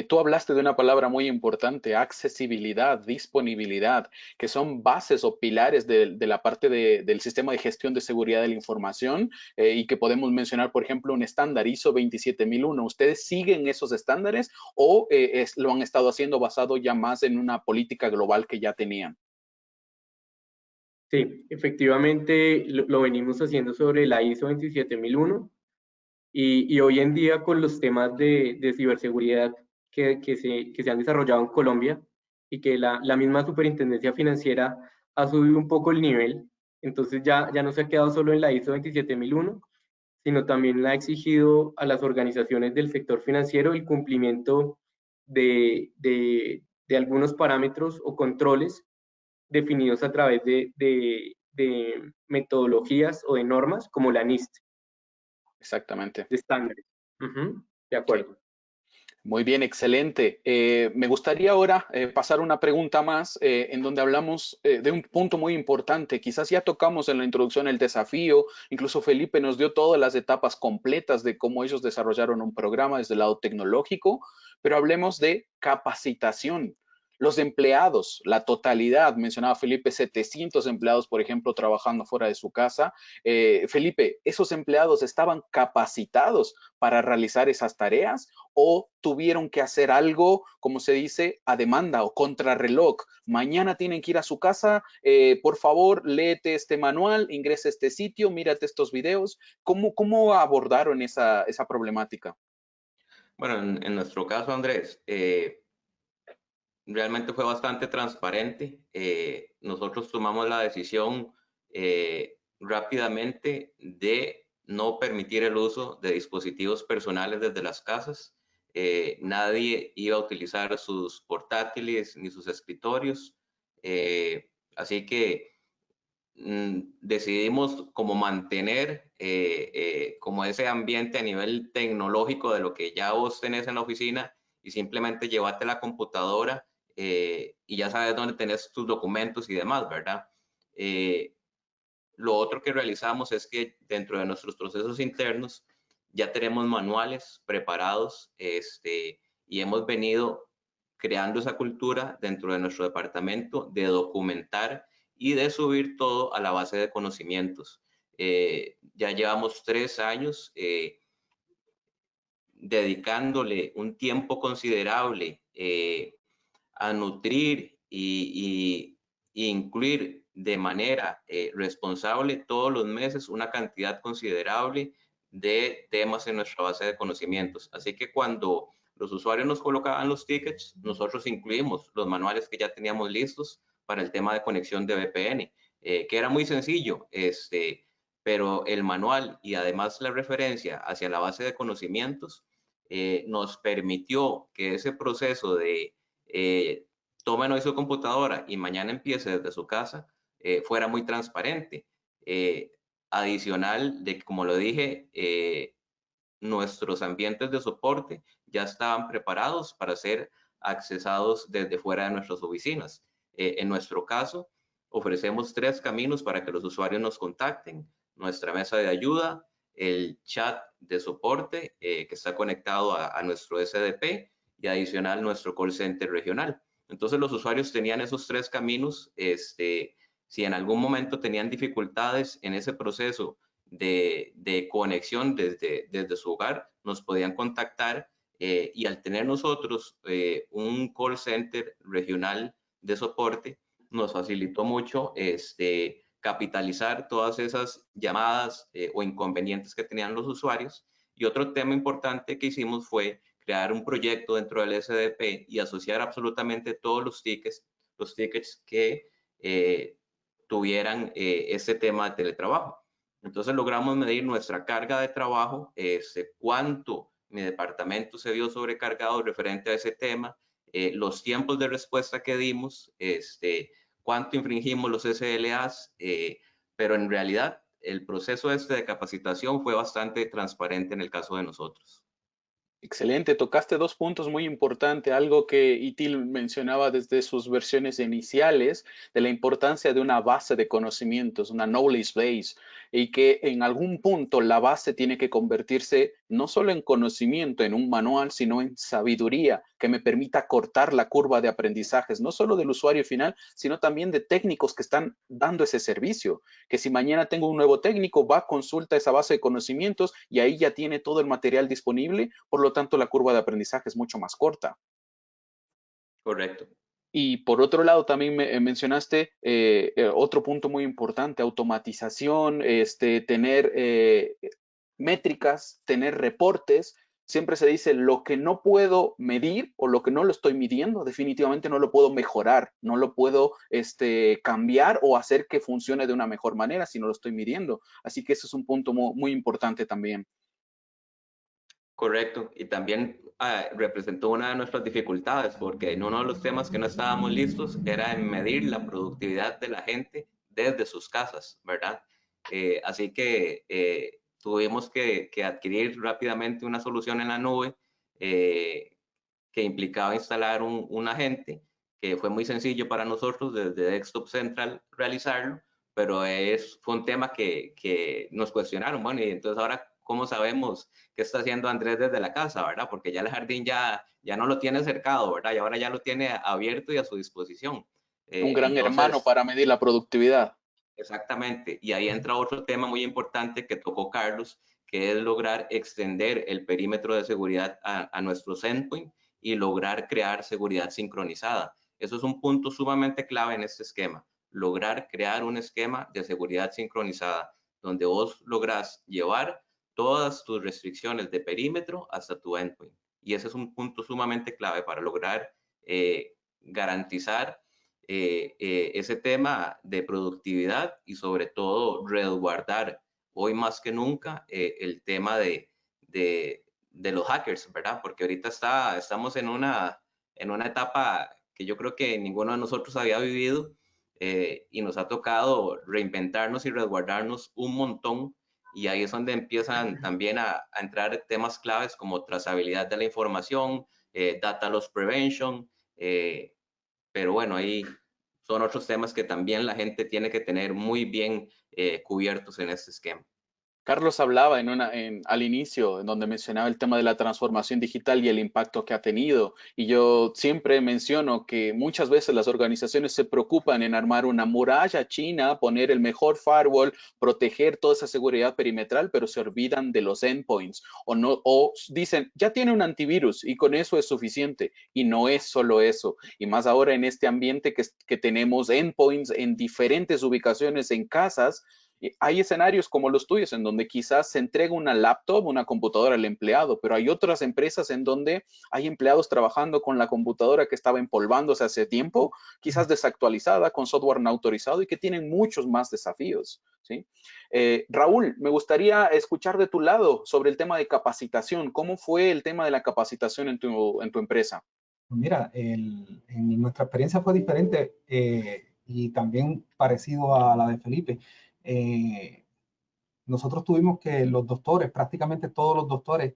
tú hablaste de una palabra muy importante: accesibilidad, disponibilidad, que son bases o pilares de la parte del sistema de gestión de seguridad de la información, y que podemos mencionar, por ejemplo, un estándar ISO 27001. ¿Ustedes siguen esos estándares o lo han estado haciendo basado ya más en una política global que ya tenían? Sí, efectivamente lo venimos haciendo sobre la ISO 27001 y hoy en día con los temas de ciberseguridad que se han desarrollado en Colombia y que la misma superintendencia financiera ha subido un poco el nivel, entonces ya no se ha quedado solo en la ISO 27001, sino también le ha exigido a las organizaciones del sector financiero el cumplimiento de algunos parámetros o controles definidos a través de metodologías o de normas como la NIST, Exactamente. de estándares. Ujú, de Sí. acuerdo. Muy bien, excelente. Me gustaría ahora pasar una pregunta más en donde hablamos de un punto muy importante. Quizás ya tocamos en la introducción el desafío, incluso Felipe nos dio todas las etapas completas de cómo ellos desarrollaron un programa desde el lado tecnológico, pero hablemos de capacitación. Los empleados, la totalidad, mencionaba Felipe, 700 empleados, por ejemplo, trabajando fuera de su casa. Felipe, ¿esos empleados estaban capacitados para realizar esas tareas o tuvieron que hacer algo, como se dice, a demanda o contrarreloj? Mañana tienen que ir a su casa, por favor, léete este manual, ingresa a este sitio, mírate estos videos. ¿Cómo abordaron esa problemática? Bueno, en nuestro caso, Andrés, realmente fue bastante transparente. Nosotros tomamos la decisión rápidamente de no permitir el uso de dispositivos personales desde las casas. Nadie iba a utilizar sus portátiles ni sus escritorios. Así que decidimos como mantener como ese ambiente a nivel tecnológico de lo que ya vos tenés en la oficina y simplemente llevarte la computadora y ya sabes dónde tenés tus documentos y demás, ¿verdad? Lo otro que realizamos es que dentro de nuestros procesos internos ya tenemos manuales preparados y hemos venido creando esa cultura dentro de nuestro departamento de documentar y de subir todo a la base de conocimientos. Ya llevamos 3 años dedicándole un tiempo considerable a nutrir y incluir de manera responsable todos los meses una cantidad considerable de temas en nuestra base de conocimientos. Así que cuando los usuarios nos colocaban los tickets, nosotros incluimos los manuales que ya teníamos listos para el tema de conexión de VPN, que era muy sencillo, pero el manual y además la referencia hacia la base de conocimientos nos permitió que ese proceso de tomen hoy su computadora y mañana empiece desde su casa, fuera muy transparente. Adicional de que, como lo dije, nuestros ambientes de soporte ya estaban preparados para ser accesados desde fuera de nuestras oficinas. En nuestro caso, ofrecemos 3 caminos para que los usuarios nos contacten: nuestra mesa de ayuda, el chat de soporte que está conectado a nuestro SDP y adicional nuestro call center regional. Entonces los usuarios tenían esos 3 caminos. Si en algún momento tenían dificultades en ese proceso de conexión desde su hogar, nos podían contactar y al tener nosotros un call center regional de soporte, nos facilitó mucho capitalizar todas esas llamadas o inconvenientes que tenían los usuarios. Y otro tema importante que hicimos fue crear un proyecto dentro del SDP y asociar absolutamente todos los tickets que tuvieran este tema de teletrabajo. Entonces logramos medir nuestra carga de trabajo, cuánto mi departamento se vio sobrecargado referente a ese tema, los tiempos de respuesta que dimos, cuánto infringimos los SLAs, pero en realidad el proceso de capacitación fue bastante transparente en el caso de nosotros. Excelente, tocaste dos puntos muy importantes, algo que ITIL mencionaba desde sus versiones iniciales, de la importancia de una base de conocimientos, una knowledge base, y que en algún punto la base tiene que convertirse no solo en conocimiento, en un manual, sino en sabiduría que me permita cortar la curva de aprendizajes, no solo del usuario final, sino también de técnicos que están dando ese servicio. Que si mañana tengo un nuevo técnico, va, consulta esa base de conocimientos y ahí ya tiene todo el material disponible, por lo tanto la curva de aprendizaje es mucho más corta. Correcto. Y por otro lado, también mencionaste otro punto muy importante, automatización, tener métricas, tener reportes. Siempre se dice lo que no puedo medir o lo que no lo estoy midiendo, definitivamente no lo puedo mejorar, no lo puedo cambiar o hacer que funcione de una mejor manera si no lo estoy midiendo. Así que ese es un punto muy importante también. Correcto, y también representó una de nuestras dificultades, porque en uno de los temas que no estábamos listos era en medir la productividad de la gente desde sus casas, ¿verdad? Así que tuvimos que adquirir rápidamente una solución en la nube eh, que implicaba instalar un agente, que fue muy sencillo para nosotros desde Desktop Central realizarlo, pero fue un tema que nos cuestionaron, bueno, y entonces ahora, ¿cómo sabemos qué está haciendo Andrés desde la casa, verdad? Porque ya el jardín ya no lo tiene cercado, ¿verdad? Y ahora ya lo tiene abierto y a su disposición. Un gran hermano Entonces, para medir la productividad. exactamente, y ahí entra otro tema muy importante que tocó Carlos, que es lograr extender el perímetro de seguridad a nuestros endpoints y lograr crear seguridad sincronizada. Eso es un punto sumamente clave en este esquema, lograr crear un esquema de seguridad sincronizada, donde vos lográs llevar todas tus restricciones de perímetro hasta tu endpoint. Y ese es un punto sumamente clave para lograr garantizar ese tema de productividad y sobre todo resguardar hoy más que nunca el tema de los hackers, ¿verdad? Porque ahorita estamos en una etapa que yo creo que ninguno de nosotros había vivido y nos ha tocado reinventarnos y resguardarnos un montón. Y ahí es donde empiezan también a entrar temas claves como trazabilidad de la información, data loss prevention, pero bueno, ahí son otros temas que también la gente tiene que tener muy bien cubiertos en este esquema. Carlos hablaba al inicio, en donde mencionaba el tema de la transformación digital y el impacto que ha tenido. Y yo siempre menciono que muchas veces las organizaciones se preocupan en armar una muralla china, poner el mejor firewall, proteger toda esa seguridad perimetral, pero se olvidan de los endpoints o no, o dicen, ya tiene un antivirus y con eso es suficiente. Y no es solo eso. Y más ahora en este ambiente que tenemos endpoints en diferentes ubicaciones en casas. Hay escenarios como los tuyos en donde quizás se entrega una laptop, una computadora al empleado, pero hay otras empresas en donde hay empleados trabajando con la computadora que estaba empolvándose hace tiempo, quizás desactualizada, con software no autorizado y que tienen muchos más desafíos. ¿Sí? Raúl, me gustaría escuchar de tu lado sobre el tema de capacitación. ¿Cómo fue el tema de la capacitación en tu empresa? Mira, en nuestra experiencia fue diferente y también parecido a la de Felipe. Nosotros tuvimos que los doctores, prácticamente todos los doctores,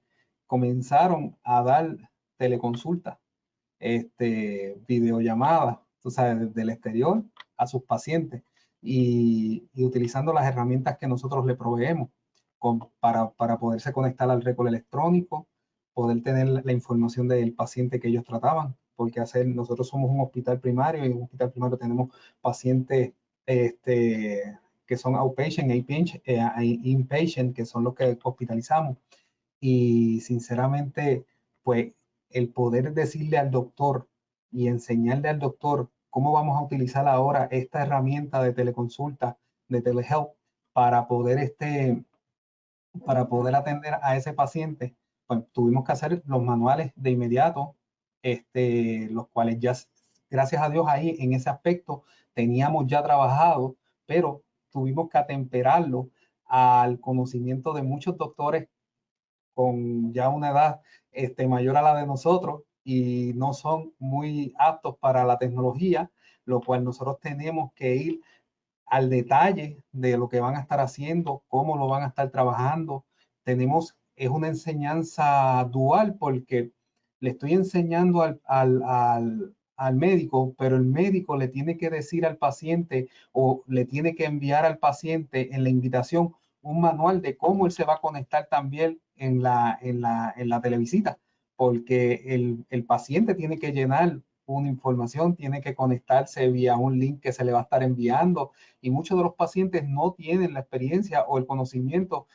comenzaron a dar teleconsultas, videollamadas, tú sabes, desde el exterior a sus pacientes y utilizando las herramientas que nosotros le proveemos para poderse conectar al récord electrónico, poder tener la información del paciente que ellos trataban, porque nosotros somos un hospital primario y en un hospital primario tenemos pacientes que son outpatient, inpatient, que son los que hospitalizamos. Y sinceramente, pues el poder decirle al doctor y enseñarle al doctor cómo vamos a utilizar ahora esta herramienta de teleconsulta, de telehealth, para poder atender a ese paciente, pues tuvimos que hacer los manuales de inmediato, los cuales ya, gracias a Dios, ahí en ese aspecto teníamos ya trabajado, pero tuvimos que atemperarlo al conocimiento de muchos doctores con ya una edad mayor a la de nosotros y no son muy aptos para la tecnología, lo cual nosotros tenemos que ir al detalle de lo que van a estar haciendo, cómo lo van a estar trabajando. Es una enseñanza dual porque le estoy enseñando al médico, pero el médico le tiene que decir al paciente o le tiene que enviar al paciente en la invitación un manual de cómo él se va a conectar también en la televisita, porque el paciente tiene que llenar una información, tiene que conectarse vía un link que se le va a estar enviando y muchos de los pacientes no tienen la experiencia o el conocimiento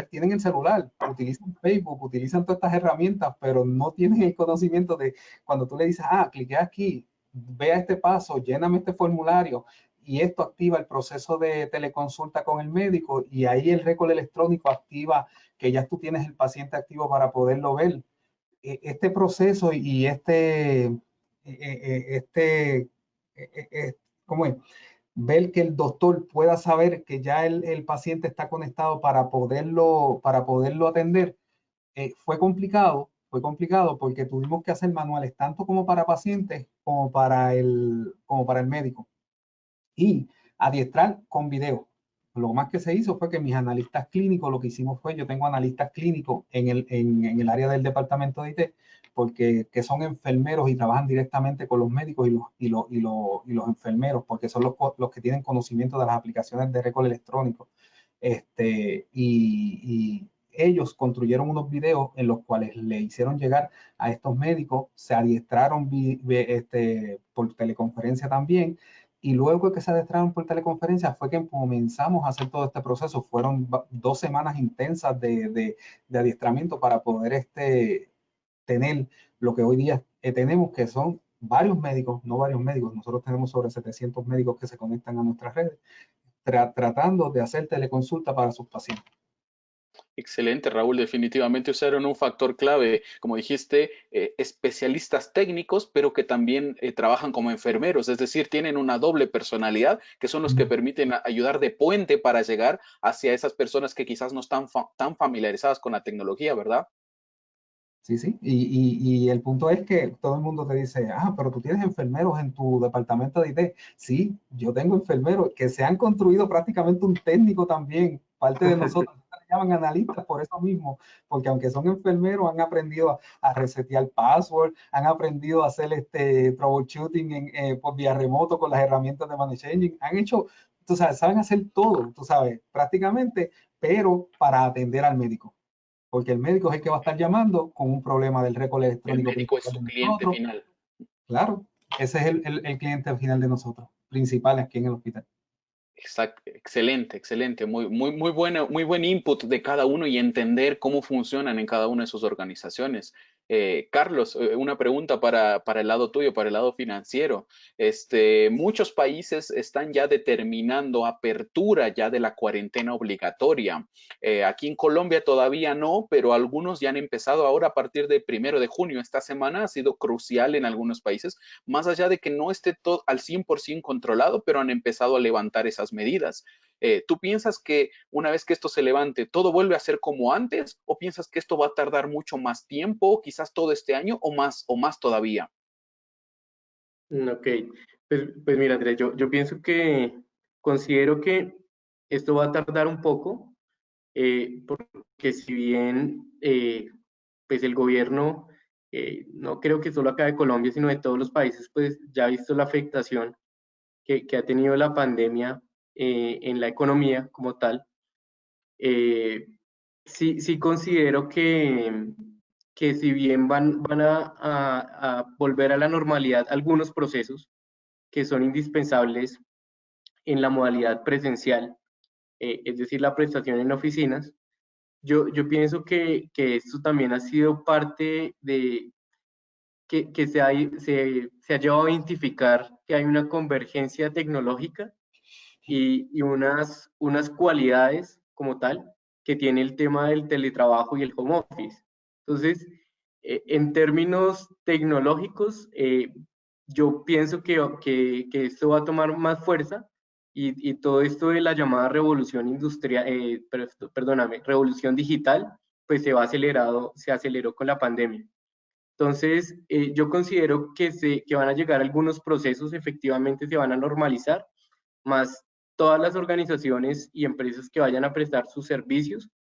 tienen el celular, utilizan Facebook, utilizan todas estas herramientas, pero no tienen el conocimiento de cuando tú le dices, clique aquí, vea este paso, lléname este formulario, y esto activa el proceso de teleconsulta con el médico, y ahí el récord electrónico activa que ya tú tienes el paciente activo para poderlo ver. Este proceso y ¿cómo es? Ver que el doctor pueda saber que ya el paciente está conectado para poderlo atender, fue complicado porque tuvimos que hacer manuales tanto como para pacientes como para el médico, y adiestrar con video. Lo más que se hizo fue que mis analistas clínicos, lo que hicimos fue, yo tengo analistas clínicos en el área del departamento de IT, porque que son enfermeros y trabajan directamente con los médicos y los enfermeros, porque son los que tienen conocimiento de las aplicaciones de récord electrónico. Y ellos construyeron unos videos en los cuales le hicieron llegar a estos médicos, se adiestraron por teleconferencia también, y luego de que se adiestraron por teleconferencia fue que comenzamos a hacer todo este proceso. Fueron 2 semanas intensas de adiestramiento para poder tener lo que hoy día tenemos, que son varios médicos, no varios médicos, nosotros tenemos sobre 700 médicos que se conectan a nuestras redes, tratando de hacer teleconsulta para sus pacientes. Excelente, Raúl. Definitivamente usaron un factor clave, como dijiste, especialistas técnicos, pero que también trabajan como enfermeros, es decir, tienen una doble personalidad, que son los que permiten ayudar de puente para llegar hacia esas personas que quizás no están tan familiarizadas con la tecnología, ¿verdad? Sí, sí, y el punto es que todo el mundo te dice, pero tú tienes enfermeros en tu departamento de IT. Sí, yo tengo enfermeros que se han construido prácticamente un técnico también, parte de nosotros, se llaman analistas por eso mismo, porque aunque son enfermeros, han aprendido a resetear password, han aprendido a hacer troubleshooting por vía remoto con las herramientas de Managed Engine, han hecho, tú sabes, saben hacer todo, tú sabes, prácticamente, pero para atender al médico, porque el médico es el que va a estar llamando con un problema del récord El electrónico médico es principal su de cliente nosotros. final. Claro, ese es el cliente final de nosotros, principal aquí en el hospital. Exacto, excelente, excelente, muy buen input de cada uno y entender cómo funcionan en cada una de sus organizaciones. Carlos, una pregunta para el lado tuyo, para el lado financiero. Muchos países están ya determinando apertura ya de la cuarentena obligatoria. Aquí en Colombia todavía no, pero algunos ya han empezado ahora a partir del 1 de junio. Esta semana ha sido crucial en algunos países, más allá de que no esté todo al 100% controlado, pero han empezado a levantar esas medidas. ¿Tú piensas que una vez que esto se levante, todo vuelve a ser como antes? ¿O piensas que esto va a tardar mucho más tiempo, quizás todo este año o más todavía? Ok, pues mira, Andrés, yo pienso considero que esto va a tardar un poco, porque si bien pues el gobierno, no creo que solo acá de Colombia, sino de todos los países, pues ya ha visto la afectación que ha tenido la pandemia en la economía como tal. Sí considero que si bien van a volver a la normalidad algunos procesos que son indispensables en la modalidad presencial, es decir, la prestación en oficinas, yo pienso que esto también ha sido parte de que se ha llevado a identificar que hay una convergencia tecnológica y unas cualidades como tal que tiene el tema del teletrabajo y el home office. Entonces, en términos tecnológicos, yo pienso que esto va a tomar más fuerza y todo esto de la llamada revolución industrial, perdóname, revolución digital, pues se aceleró con la pandemia. Entonces, yo considero que van a llegar algunos procesos, efectivamente se van a normalizar, más todas las organizaciones y empresas que vayan a prestar sus servicios,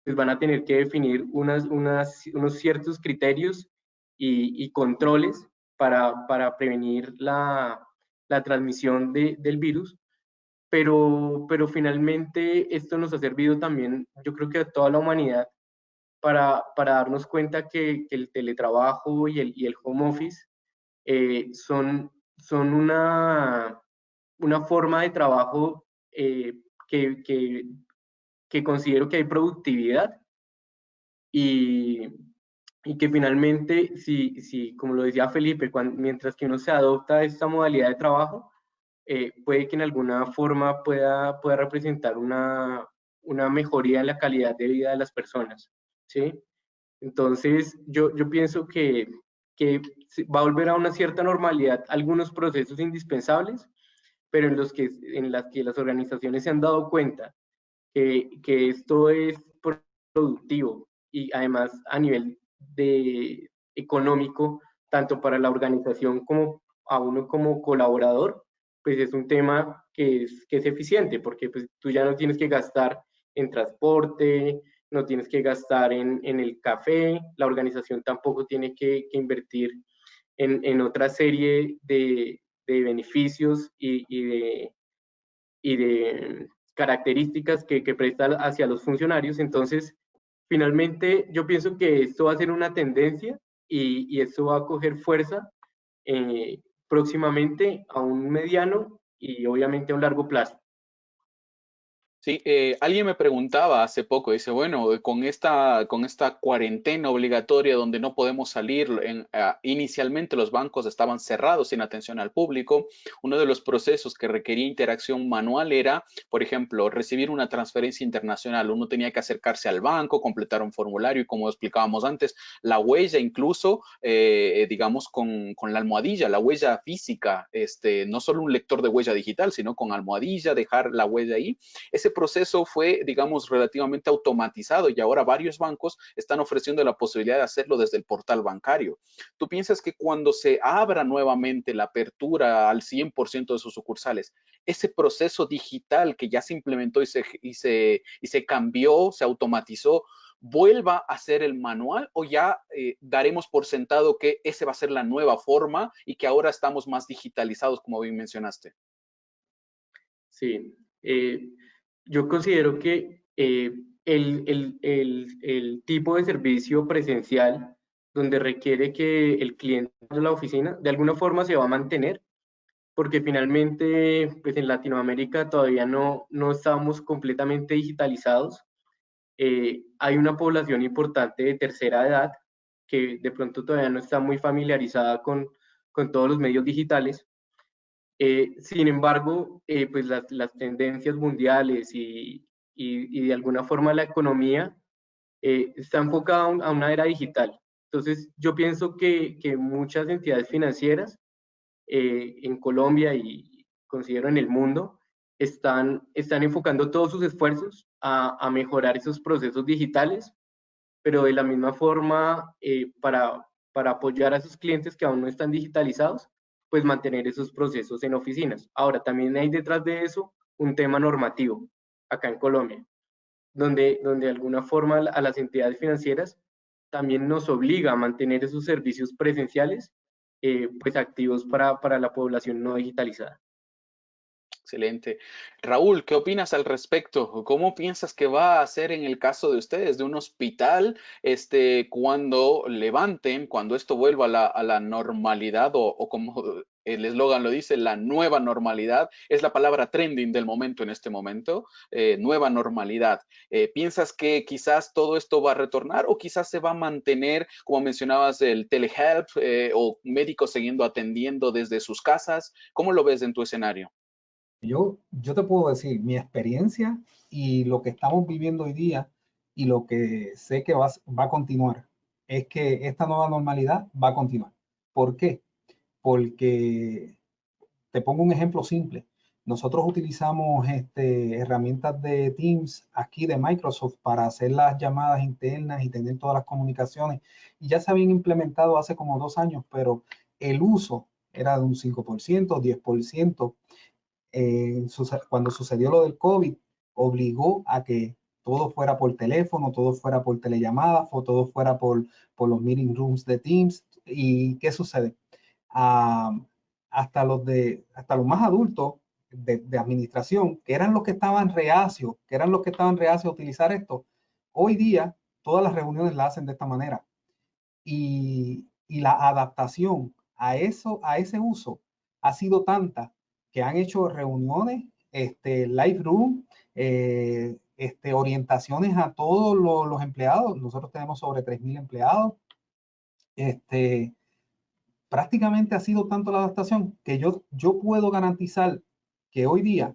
pues van a tener que definir unos ciertos criterios y controles para prevenir la transmisión del virus, pero finalmente esto nos ha servido también, yo creo que a toda la humanidad, para darnos cuenta que el teletrabajo y el home office son una forma de trabajo que, que considero que hay productividad y, y que finalmente, si como lo decía Felipe, mientras que uno se adopta a esta modalidad de trabajo, puede que en alguna forma pueda representar una mejoría en la calidad de vida de las personas, ¿sí? Entonces, yo pienso que va a volver a una cierta normalidad algunos procesos indispensables, pero en las que las organizaciones se han dado cuenta que esto es productivo y además a nivel económico, tanto para la organización como a uno como colaborador, pues es un tema que es eficiente, porque pues tú ya no tienes que gastar en transporte, no tienes que gastar en el café, la organización tampoco tiene que invertir en otra serie de beneficios y de características que presta hacia los funcionarios. Entonces, finalmente, yo pienso que esto va a ser una tendencia y esto va a coger fuerza próximamente a un mediano y obviamente a un largo plazo. Sí, alguien me preguntaba hace poco, dice, bueno, con esta cuarentena obligatoria donde no podemos salir, inicialmente los bancos estaban cerrados sin atención al público. Uno de los procesos que requería interacción manual era, por ejemplo, recibir una transferencia internacional. Uno tenía que acercarse al banco, completar un formulario y como explicábamos antes, la huella incluso, digamos, con la almohadilla, la huella física, no solo un lector de huella digital, sino con almohadilla, dejar la huella ahí. Ese proceso fue, digamos, relativamente automatizado y ahora varios bancos están ofreciendo la posibilidad de hacerlo desde el portal bancario. ¿Tú piensas que cuando se abra nuevamente la apertura al 100% de sus sucursales, ese proceso digital que ya se implementó y se cambió, se automatizó, vuelva a ser el manual o ya daremos por sentado que ese va a ser la nueva forma y que ahora estamos más digitalizados, como bien mencionaste? Sí, yo considero que el tipo de servicio presencial donde requiere que el cliente vaya a la oficina, de alguna forma se va a mantener, porque finalmente, pues en Latinoamérica todavía no estamos completamente digitalizados. Hay una población importante de tercera edad que de pronto todavía no está muy familiarizada con todos los medios digitales. Sin embargo, pues las tendencias mundiales y de alguna forma la economía está enfocada a una era digital. Entonces, yo pienso que muchas entidades financieras en Colombia y considero en el mundo están enfocando todos sus esfuerzos a mejorar esos procesos digitales, pero de la misma forma para apoyar a sus clientes que aún no están digitalizados, pues mantener esos procesos en oficinas. Ahora, también hay detrás de eso un tema normativo acá en Colombia, donde de alguna forma a las entidades financieras también nos obliga a mantener esos servicios presenciales pues activos para la población no digitalizada. Excelente. Raúl, ¿qué opinas al respecto? ¿Cómo piensas que va a ser en el caso de ustedes, de un hospital, cuando levanten, cuando esto vuelva a la normalidad o como el eslogan lo dice, la nueva normalidad? Es la palabra trending del momento en este momento, nueva normalidad. ¿Piensas que quizás todo esto va a retornar o quizás se va a mantener, como mencionabas, el telehealth o médicos siguiendo atendiendo desde sus casas? ¿Cómo lo ves en tu escenario? Yo te puedo decir mi experiencia y lo que estamos viviendo hoy día y lo que sé que va a continuar es que esta nueva normalidad va a continuar. ¿Por qué? Porque te pongo un ejemplo simple. Nosotros utilizamos herramientas de Teams aquí de Microsoft para hacer las llamadas internas y tener todas las comunicaciones. Y ya se habían implementado hace como 2 años, pero el uso era de un 5%, 10%. Cuando sucedió lo del COVID, obligó a que todo fuera por teléfono, todo fuera por telellamada, todo fuera por los meeting rooms de Teams. ¿Y qué sucede? Ah, hasta los más adultos de administración, que eran los que estaban reacios, a utilizar esto, hoy día todas las reuniones las hacen de esta manera. Y la adaptación a ese uso ha sido tanta que han hecho reuniones, live room, orientaciones a todos los empleados. Nosotros tenemos sobre 3.000 empleados Prácticamente ha sido tanto la adaptación que yo puedo garantizar que hoy día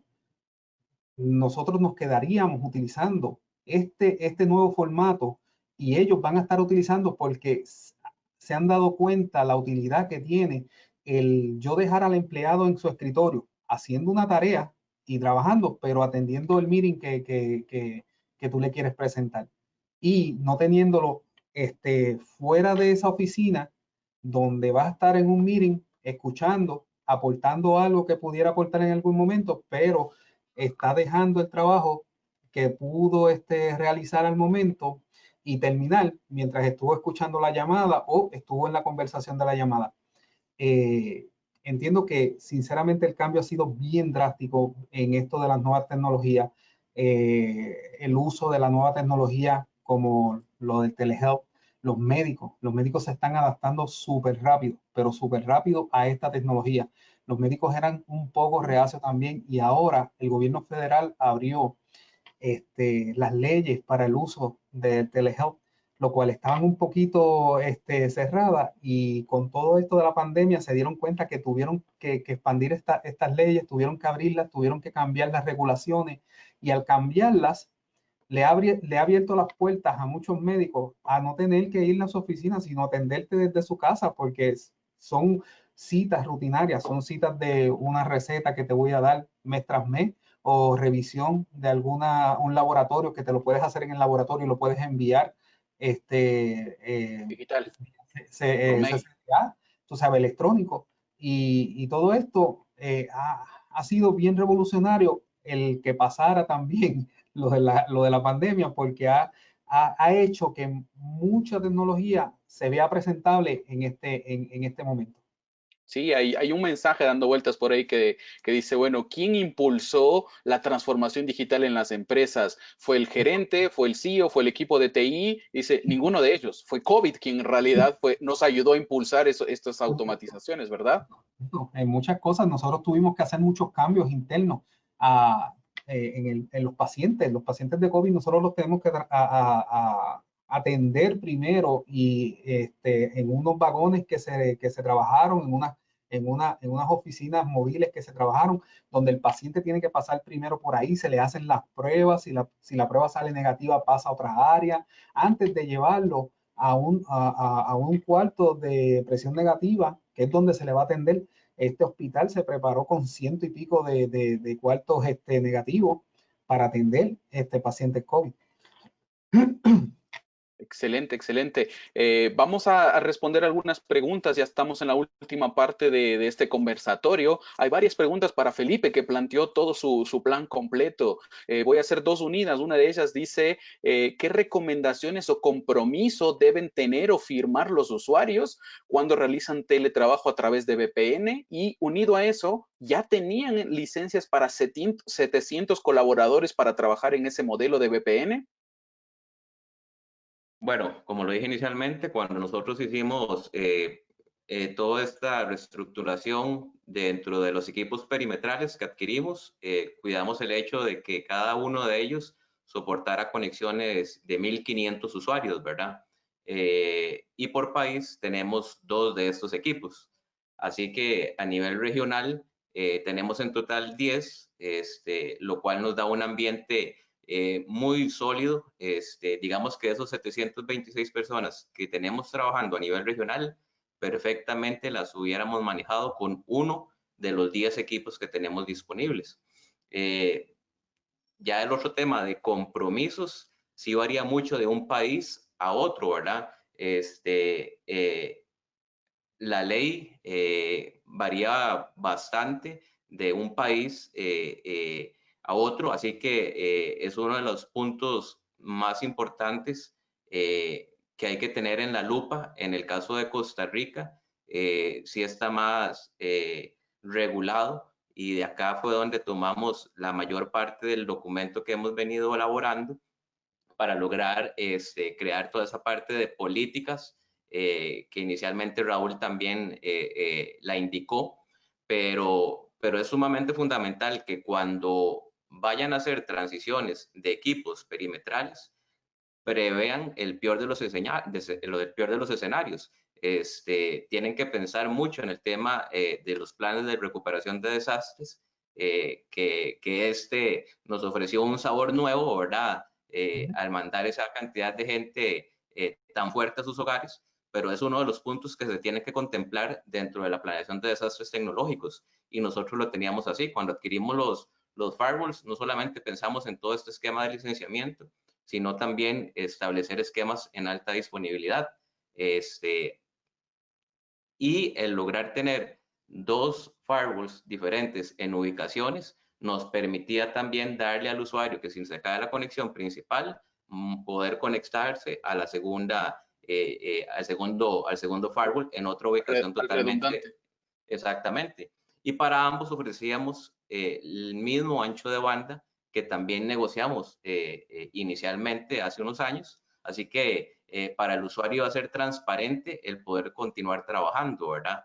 nosotros nos quedaríamos utilizando este nuevo formato y ellos van a estar utilizando porque se han dado cuenta la utilidad que tiene el yo dejar al empleado en su escritorio haciendo una tarea y trabajando, pero atendiendo el meeting que tú le quieres presentar y no teniéndolo fuera de esa oficina donde vas a estar en un meeting escuchando, aportando algo que pudiera aportar en algún momento, pero está dejando el trabajo que pudo realizar al momento y terminar mientras estuvo escuchando la llamada o estuvo en la conversación de la llamada. Eh, Entiendo que sinceramente el cambio ha sido bien drástico en esto de las nuevas tecnologías, el uso de la nueva tecnología como lo del telehealth. Los médicos se están adaptando súper rápido, pero súper rápido a esta tecnología. Los médicos eran un poco reacios también y ahora el gobierno federal abrió las leyes para el uso del telehealth, lo cual estaban un poquito cerradas y con todo esto de la pandemia se dieron cuenta que tuvieron que expandir estas leyes, tuvieron que abrirlas, tuvieron que cambiar las regulaciones y al cambiarlas le ha abierto las puertas a muchos médicos a no tener que ir a su oficina, sino atenderte desde su casa, porque son citas rutinarias, son citas de una receta que te voy a dar mes tras mes, o revisión de un laboratorio que te lo puedes hacer en el laboratorio y lo puedes enviar Digital, mail. CCA, tú sabes, electrónico. Y todo esto ha sido bien revolucionario el que pasara también lo de la pandemia, porque ha hecho que mucha tecnología se vea presentable en este momento. Sí, hay un mensaje dando vueltas por ahí que dice, bueno, ¿quién impulsó la transformación digital en las empresas? ¿Fue el gerente? ¿Fue el CEO? ¿Fue el equipo de TI? Dice, ninguno de ellos. Fue COVID quien en realidad nos ayudó a impulsar estas automatizaciones, ¿verdad? En muchas cosas nosotros tuvimos que hacer muchos cambios internos en los pacientes. Los pacientes de COVID nosotros los tenemos que atender primero y en unos vagones que se trabajaron, en unas oficinas móviles que se trabajaron, donde el paciente tiene que pasar primero por ahí, se le hacen las pruebas, si la prueba sale negativa pasa a otra área, antes de llevarlo a un cuarto de presión negativa, que es donde se le va a atender. Este hospital se preparó con ciento y pico de cuartos negativos para atender pacientes COVID. Excelente, excelente. Vamos a responder algunas preguntas. Ya estamos en la última parte de este conversatorio. Hay varias preguntas para Felipe que planteó todo su plan completo. Voy a hacer dos unidas. Una de ellas dice, ¿qué recomendaciones o compromiso deben tener o firmar los usuarios cuando realizan teletrabajo a través de VPN? Y unido a eso, ¿ya tenían licencias para 700 colaboradores para trabajar en ese modelo de VPN? Bueno, como lo dije inicialmente, cuando nosotros hicimos toda esta reestructuración dentro de los equipos perimetrales que adquirimos, cuidamos el hecho de que cada uno de ellos soportara conexiones de 1.500 usuarios, ¿verdad? Y por país tenemos 2 de estos equipos. Así que a nivel regional tenemos en total 10, lo cual nos da un ambiente muy sólido. Digamos que esos 726 personas que tenemos trabajando a nivel regional, perfectamente las hubiéramos manejado con uno de los 10 equipos que tenemos disponibles. Ya el otro tema de compromisos, sí varía mucho de un país a otro, ¿verdad? La ley varía bastante de un país a otro, así que es uno de los puntos más importantes que hay que tener en la lupa. En el caso de Costa Rica, sí está más regulado y de acá fue donde tomamos la mayor parte del documento que hemos venido elaborando para lograr crear toda esa parte de políticas que inicialmente Raúl también la indicó, pero es sumamente fundamental que cuando vayan a hacer transiciones de equipos perimetrales, prevean el peor de los escenarios. tienen que pensar mucho en el tema de los planes de recuperación de desastres, que nos ofreció un sabor nuevo, ¿verdad? Al mandar esa cantidad de gente tan fuerte a sus hogares, pero es uno de los puntos que se tiene que contemplar dentro de la planeación de desastres tecnológicos, y nosotros lo teníamos así. Cuando adquirimos los firewalls, no solamente pensamos en todo este esquema de licenciamiento, sino también establecer esquemas en alta disponibilidad. Y el lograr tener 2 firewalls diferentes en ubicaciones nos permitía también darle al usuario que, sin sacar la conexión principal, poder conectarse a la segunda, al segundo firewall en otra ubicación totalmente. Exactamente. Y para ambos ofrecíamos el mismo ancho de banda que también negociamos inicialmente hace unos años. Así que para el usuario va a ser transparente el poder continuar trabajando, ¿verdad?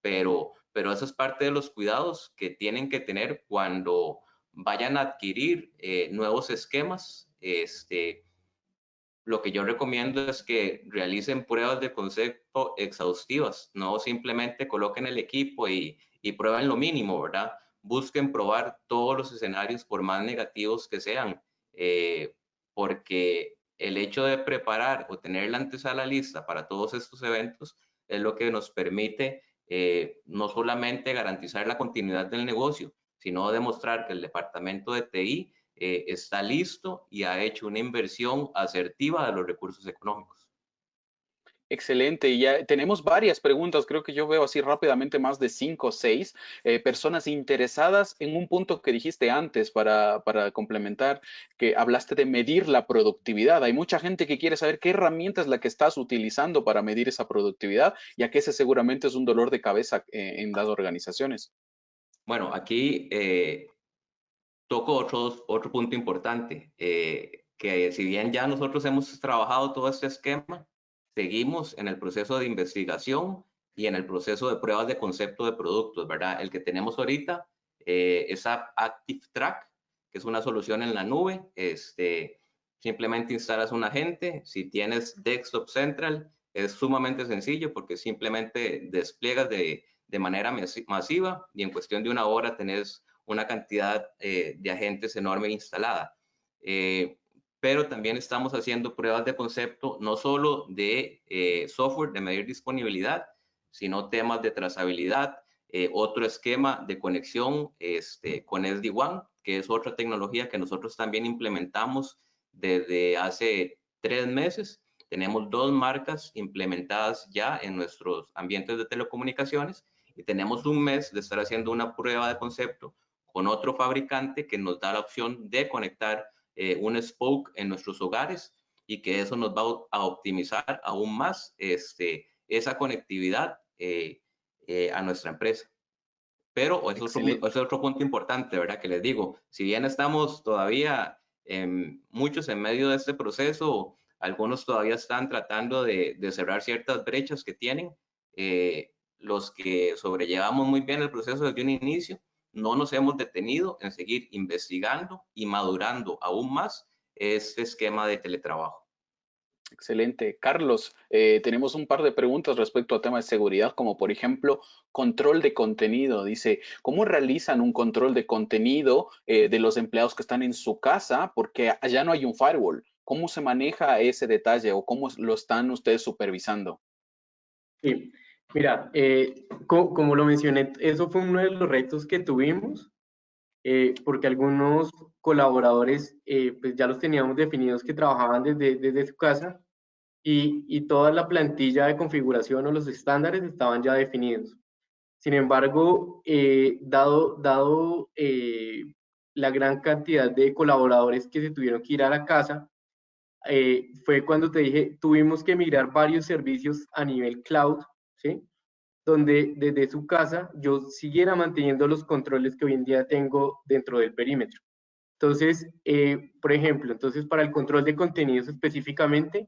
Pero eso es parte de los cuidados que tienen que tener cuando vayan a adquirir nuevos esquemas. Lo que yo recomiendo es que realicen pruebas de concepto exhaustivas, no simplemente coloquen el equipo y prueben lo mínimo, ¿verdad? Busquen probar todos los escenarios, por más negativos que sean, porque el hecho de preparar o tener la antesala lista para todos estos eventos es lo que nos permite no solamente garantizar la continuidad del negocio, sino demostrar que el departamento de TI está listo y ha hecho una inversión asertiva de los recursos económicos. Excelente, y ya tenemos varias preguntas, creo que yo veo así rápidamente más de 5 o 6 personas interesadas en un punto que dijiste antes para complementar, que hablaste de medir la productividad. Hay mucha gente que quiere saber qué herramienta es la que estás utilizando para medir esa productividad, ya que ese seguramente es un dolor de cabeza en las organizaciones. Bueno, aquí toco otro punto importante, que si bien ya nosotros hemos trabajado todo este esquema, seguimos en el proceso de investigación y en el proceso de pruebas de concepto de productos, ¿verdad? El que tenemos ahorita es ActiveTrack, que es una solución en la nube. Simplemente instalas un agente. Si tienes Desktop Central, es sumamente sencillo porque simplemente despliegas de manera masiva y en cuestión de una hora tenés una cantidad de agentes enorme instalada. Pero también estamos haciendo pruebas de concepto, no solo de software de medir disponibilidad, sino temas de trazabilidad, otro esquema de conexión con SD-WAN, que es otra tecnología que nosotros también implementamos desde hace 3 meses. Tenemos 2 marcas implementadas ya en nuestros ambientes de telecomunicaciones y tenemos un mes de estar haciendo una prueba de concepto con otro fabricante que nos da la opción de conectar un Spoke en nuestros hogares, y que eso nos va a optimizar aún más esa conectividad a nuestra empresa. Pero eso es otro punto importante, ¿verdad? Que les digo, si bien estamos todavía muchos en medio de este proceso, algunos todavía están tratando de cerrar ciertas brechas que tienen. Los que sobrellevamos muy bien el proceso desde un inicio, no nos hemos detenido en seguir investigando y madurando aún más este esquema de teletrabajo. Excelente. Carlos, tenemos un par de preguntas respecto a temas de seguridad, como por ejemplo, control de contenido. Dice, ¿cómo realizan un control de contenido de los empleados que están en su casa? Porque allá no hay un firewall. ¿Cómo se maneja ese detalle o cómo lo están ustedes supervisando? Sí, mira, como lo mencioné, eso fue uno de los retos que tuvimos, porque algunos colaboradores pues ya los teníamos definidos que trabajaban desde su casa, y toda la plantilla de configuración o los estándares estaban ya definidos. Sin embargo, dado la gran cantidad de colaboradores que se tuvieron que ir a la casa, fue cuando te dije, tuvimos que migrar varios servicios a nivel cloud, ¿sí? Donde desde su casa yo siguiera manteniendo los controles que hoy en día tengo dentro del perímetro. Entonces, por ejemplo, para el control de contenidos específicamente,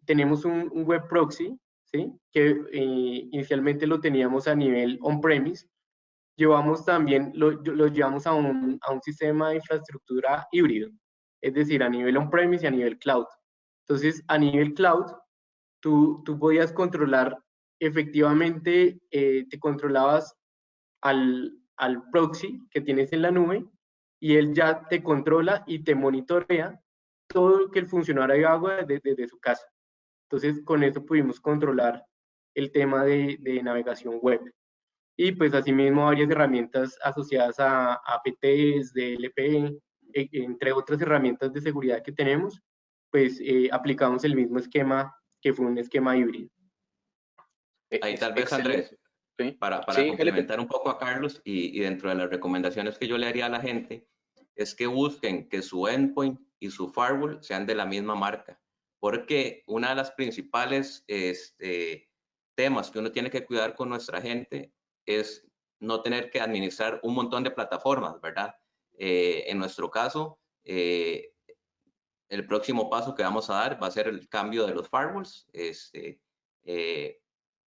tenemos un web proxy, ¿sí? Que inicialmente lo teníamos a nivel on-premise. Llevamos también, lo llevamos a un sistema de infraestructura híbrido, es decir, a nivel on-premise y a nivel cloud. Entonces, a nivel cloud, tú podías controlar, efectivamente, te controlabas al proxy que tienes en la nube y él ya te controla y te monitorea todo lo que el funcionario haga desde su casa. Entonces, con eso pudimos controlar el tema de navegación web. Y pues asimismo varias herramientas asociadas a APTs, DLP, entre otras herramientas de seguridad que tenemos, pues aplicamos el mismo esquema que fue un esquema híbrido. Ahí tal vez, Excelente. Andrés, Sí, para sí, complementar un poco a Carlos y dentro de las recomendaciones que yo le haría a la gente, es que busquen que su endpoint y su firewall sean de la misma marca, porque una de las principales temas que uno tiene que cuidar con nuestra gente es no tener que administrar un montón de plataformas, ¿verdad? En nuestro caso, el próximo paso que vamos a dar va a ser el cambio de los firewalls,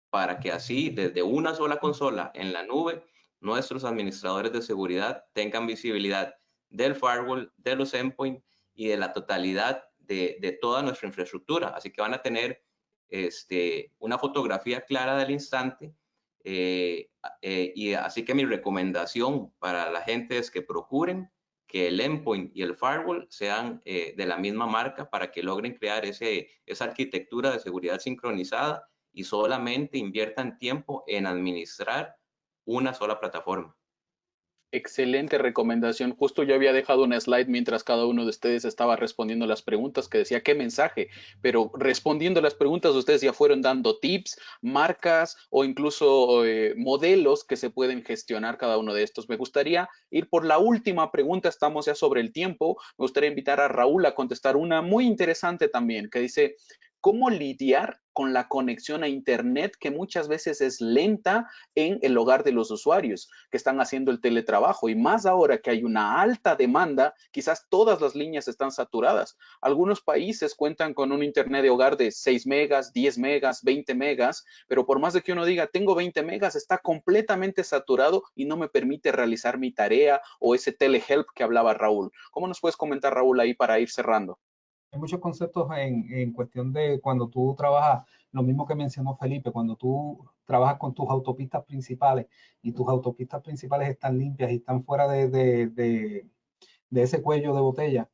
para que así desde una sola consola en la nube nuestros administradores de seguridad tengan visibilidad del firewall, de los endpoints y de la totalidad de toda nuestra infraestructura. Así que van a tener una fotografía clara del instante. Y así que mi recomendación para la gente es que procuren que el endpoint y el firewall sean de la misma marca para que logren crear esa arquitectura de seguridad sincronizada y solamente inviertan tiempo en administrar una sola plataforma. excelente recomendación. Justo yo había dejado una slide mientras cada uno de ustedes estaba respondiendo las preguntas que decía qué mensaje, pero respondiendo las preguntas ustedes ya fueron dando tips, marcas o incluso modelos que se pueden gestionar cada uno de estos. Me gustaría ir por la última pregunta, estamos ya sobre el tiempo. Me gustaría invitar a Raúl a contestar una muy interesante también que dice, ¿cómo lidiar con la conexión a Internet que muchas veces es lenta en el hogar de los usuarios que están haciendo el teletrabajo? Y más ahora que hay una alta demanda, quizás todas las líneas están saturadas. Algunos países cuentan con un Internet de hogar de 6 megas, 10 megas, 20 megas, pero por más de que uno diga, tengo 20 megas, está completamente saturado y no me permite realizar mi tarea o ese telehelp que hablaba Raúl. ¿Cómo nos puedes comentar, Raúl, ahí para ir cerrando? Hay muchos conceptos en cuestión de cuando tú trabajas, lo mismo que mencionó Felipe, cuando tú trabajas con tus autopistas principales y tus autopistas principales están limpias y están fuera de ese cuello de botella,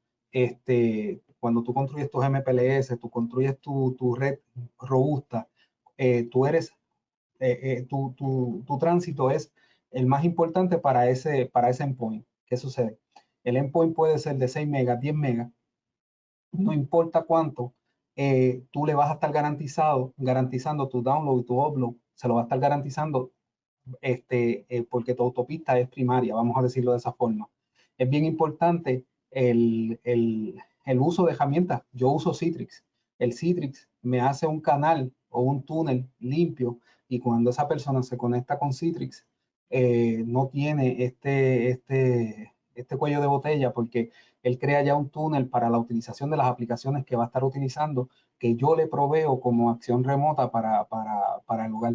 cuando tú construyes tus MPLS, tú construyes tu red robusta, tú eres, tu tránsito es el más importante para ese endpoint. ¿Qué sucede? El endpoint puede ser de 6 megas, 10 megas, no importa cuánto, tú le vas a estar garantizando tu download y tu upload, se lo va a estar garantizando porque tu autopista es primaria, vamos a decirlo de esa forma. Es bien importante el uso de herramientas. Yo uso Citrix. El Citrix me hace un canal o un túnel limpio y cuando esa persona se conecta con Citrix, no tiene este cuello de botella porque él crea ya un túnel para la utilización de las aplicaciones que va a estar utilizando, que yo le proveo como acción remota para el hogar.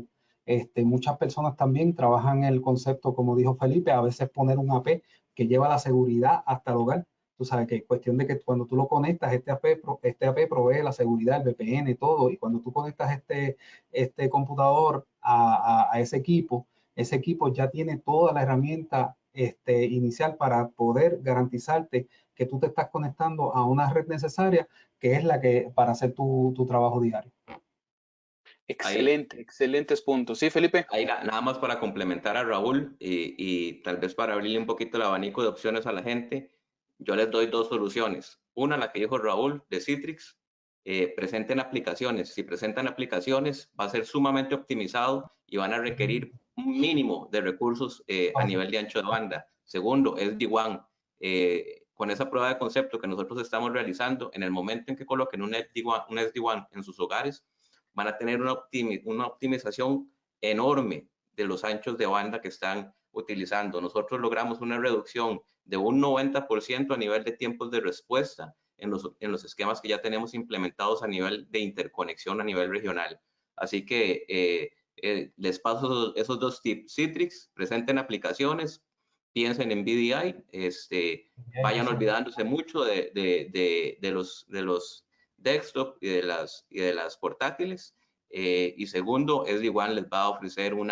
Muchas personas también trabajan el concepto, como dijo Felipe, a veces poner un AP que lleva la seguridad hasta el hogar. Tú sabes que es cuestión de que cuando tú lo conectas, este AP provee la seguridad, el VPN, todo, y cuando tú conectas este computador a ese equipo ya tiene toda la herramienta inicial para poder garantizarte que tú te estás conectando a una red necesaria, que es la que para hacer tu trabajo diario. Ahí, Excelente, excelentes puntos. Sí, Felipe. ahí nada más para complementar a Raúl y tal vez para abrirle un poquito el abanico de opciones a la gente, yo les doy dos soluciones. Una, la que dijo Raúl de Citrix, presenten aplicaciones. Si presentan aplicaciones, va a ser sumamente optimizado y van a requerir un mínimo de recursos a nivel de ancho de banda. Segundo, SD-WAN. Con esa prueba de concepto que nosotros estamos realizando, en el momento en que coloquen un SD-WAN en sus hogares, van a tener una optimización enorme de los anchos de banda que están utilizando. Nosotros logramos una reducción de un 90% a nivel de tiempos de respuesta en los esquemas que ya tenemos implementados a nivel de interconexión a nivel regional. Así que les paso esos dos tips. Citrix, presenten aplicaciones, piensen en VDI, vayan olvidándose mucho de los desktop y de las portátiles. Y segundo, es igual, les va a ofrecer un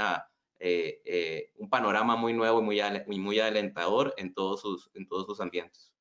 panorama muy nuevo y muy alentador en todos sus ambientes.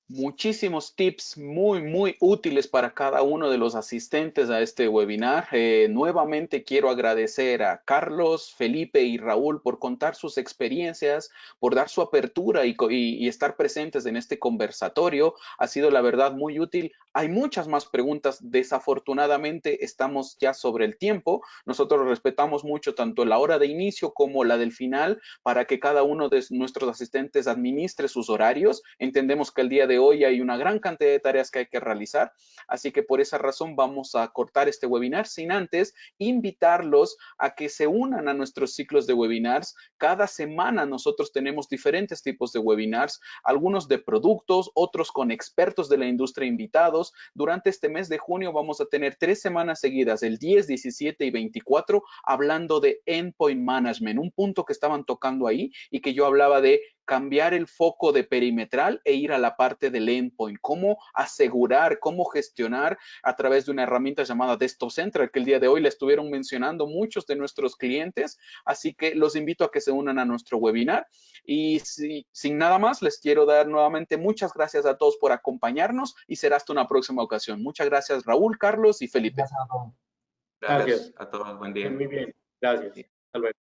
Muchísimos tips muy útiles para cada uno de los asistentes a este webinar. Nuevamente quiero agradecer a Carlos, Felipe y Raúl por contar sus experiencias, por dar su apertura y estar presentes en este conversatorio. Ha sido la verdad muy útil. Hay muchas más preguntas. Desafortunadamente estamos ya sobre el tiempo. Nosotros respetamos mucho tanto la hora de inicio como la del final para que cada uno de nuestros asistentes administre sus horarios. Entendemos que el día de hoy hay una gran cantidad de tareas que hay que realizar, así que por esa razón vamos a cortar este webinar sin antes invitarlos a que se unan a nuestros ciclos de webinars. Cada semana nosotros tenemos diferentes tipos de webinars, algunos de productos, otros con expertos de la industria invitados. Durante este mes de junio vamos a tener 3 semanas seguidas, el 10, 17 y 24, hablando de Endpoint Management, un punto que estaban tocando ahí y que yo hablaba de cambiar el foco de perimetral e ir a la parte del endpoint, cómo asegurar, cómo gestionar a través de una herramienta llamada Desktop Central, que el día de hoy le estuvieron mencionando muchos de nuestros clientes, así que los invito a que se unan a nuestro webinar y sin nada más, les quiero dar nuevamente muchas gracias a todos por acompañarnos y será hasta una próxima ocasión. Muchas gracias Raúl, Carlos y Felipe. Gracias a todos. Gracias a todos, buen día. Muy bien, gracias. Hasta luego.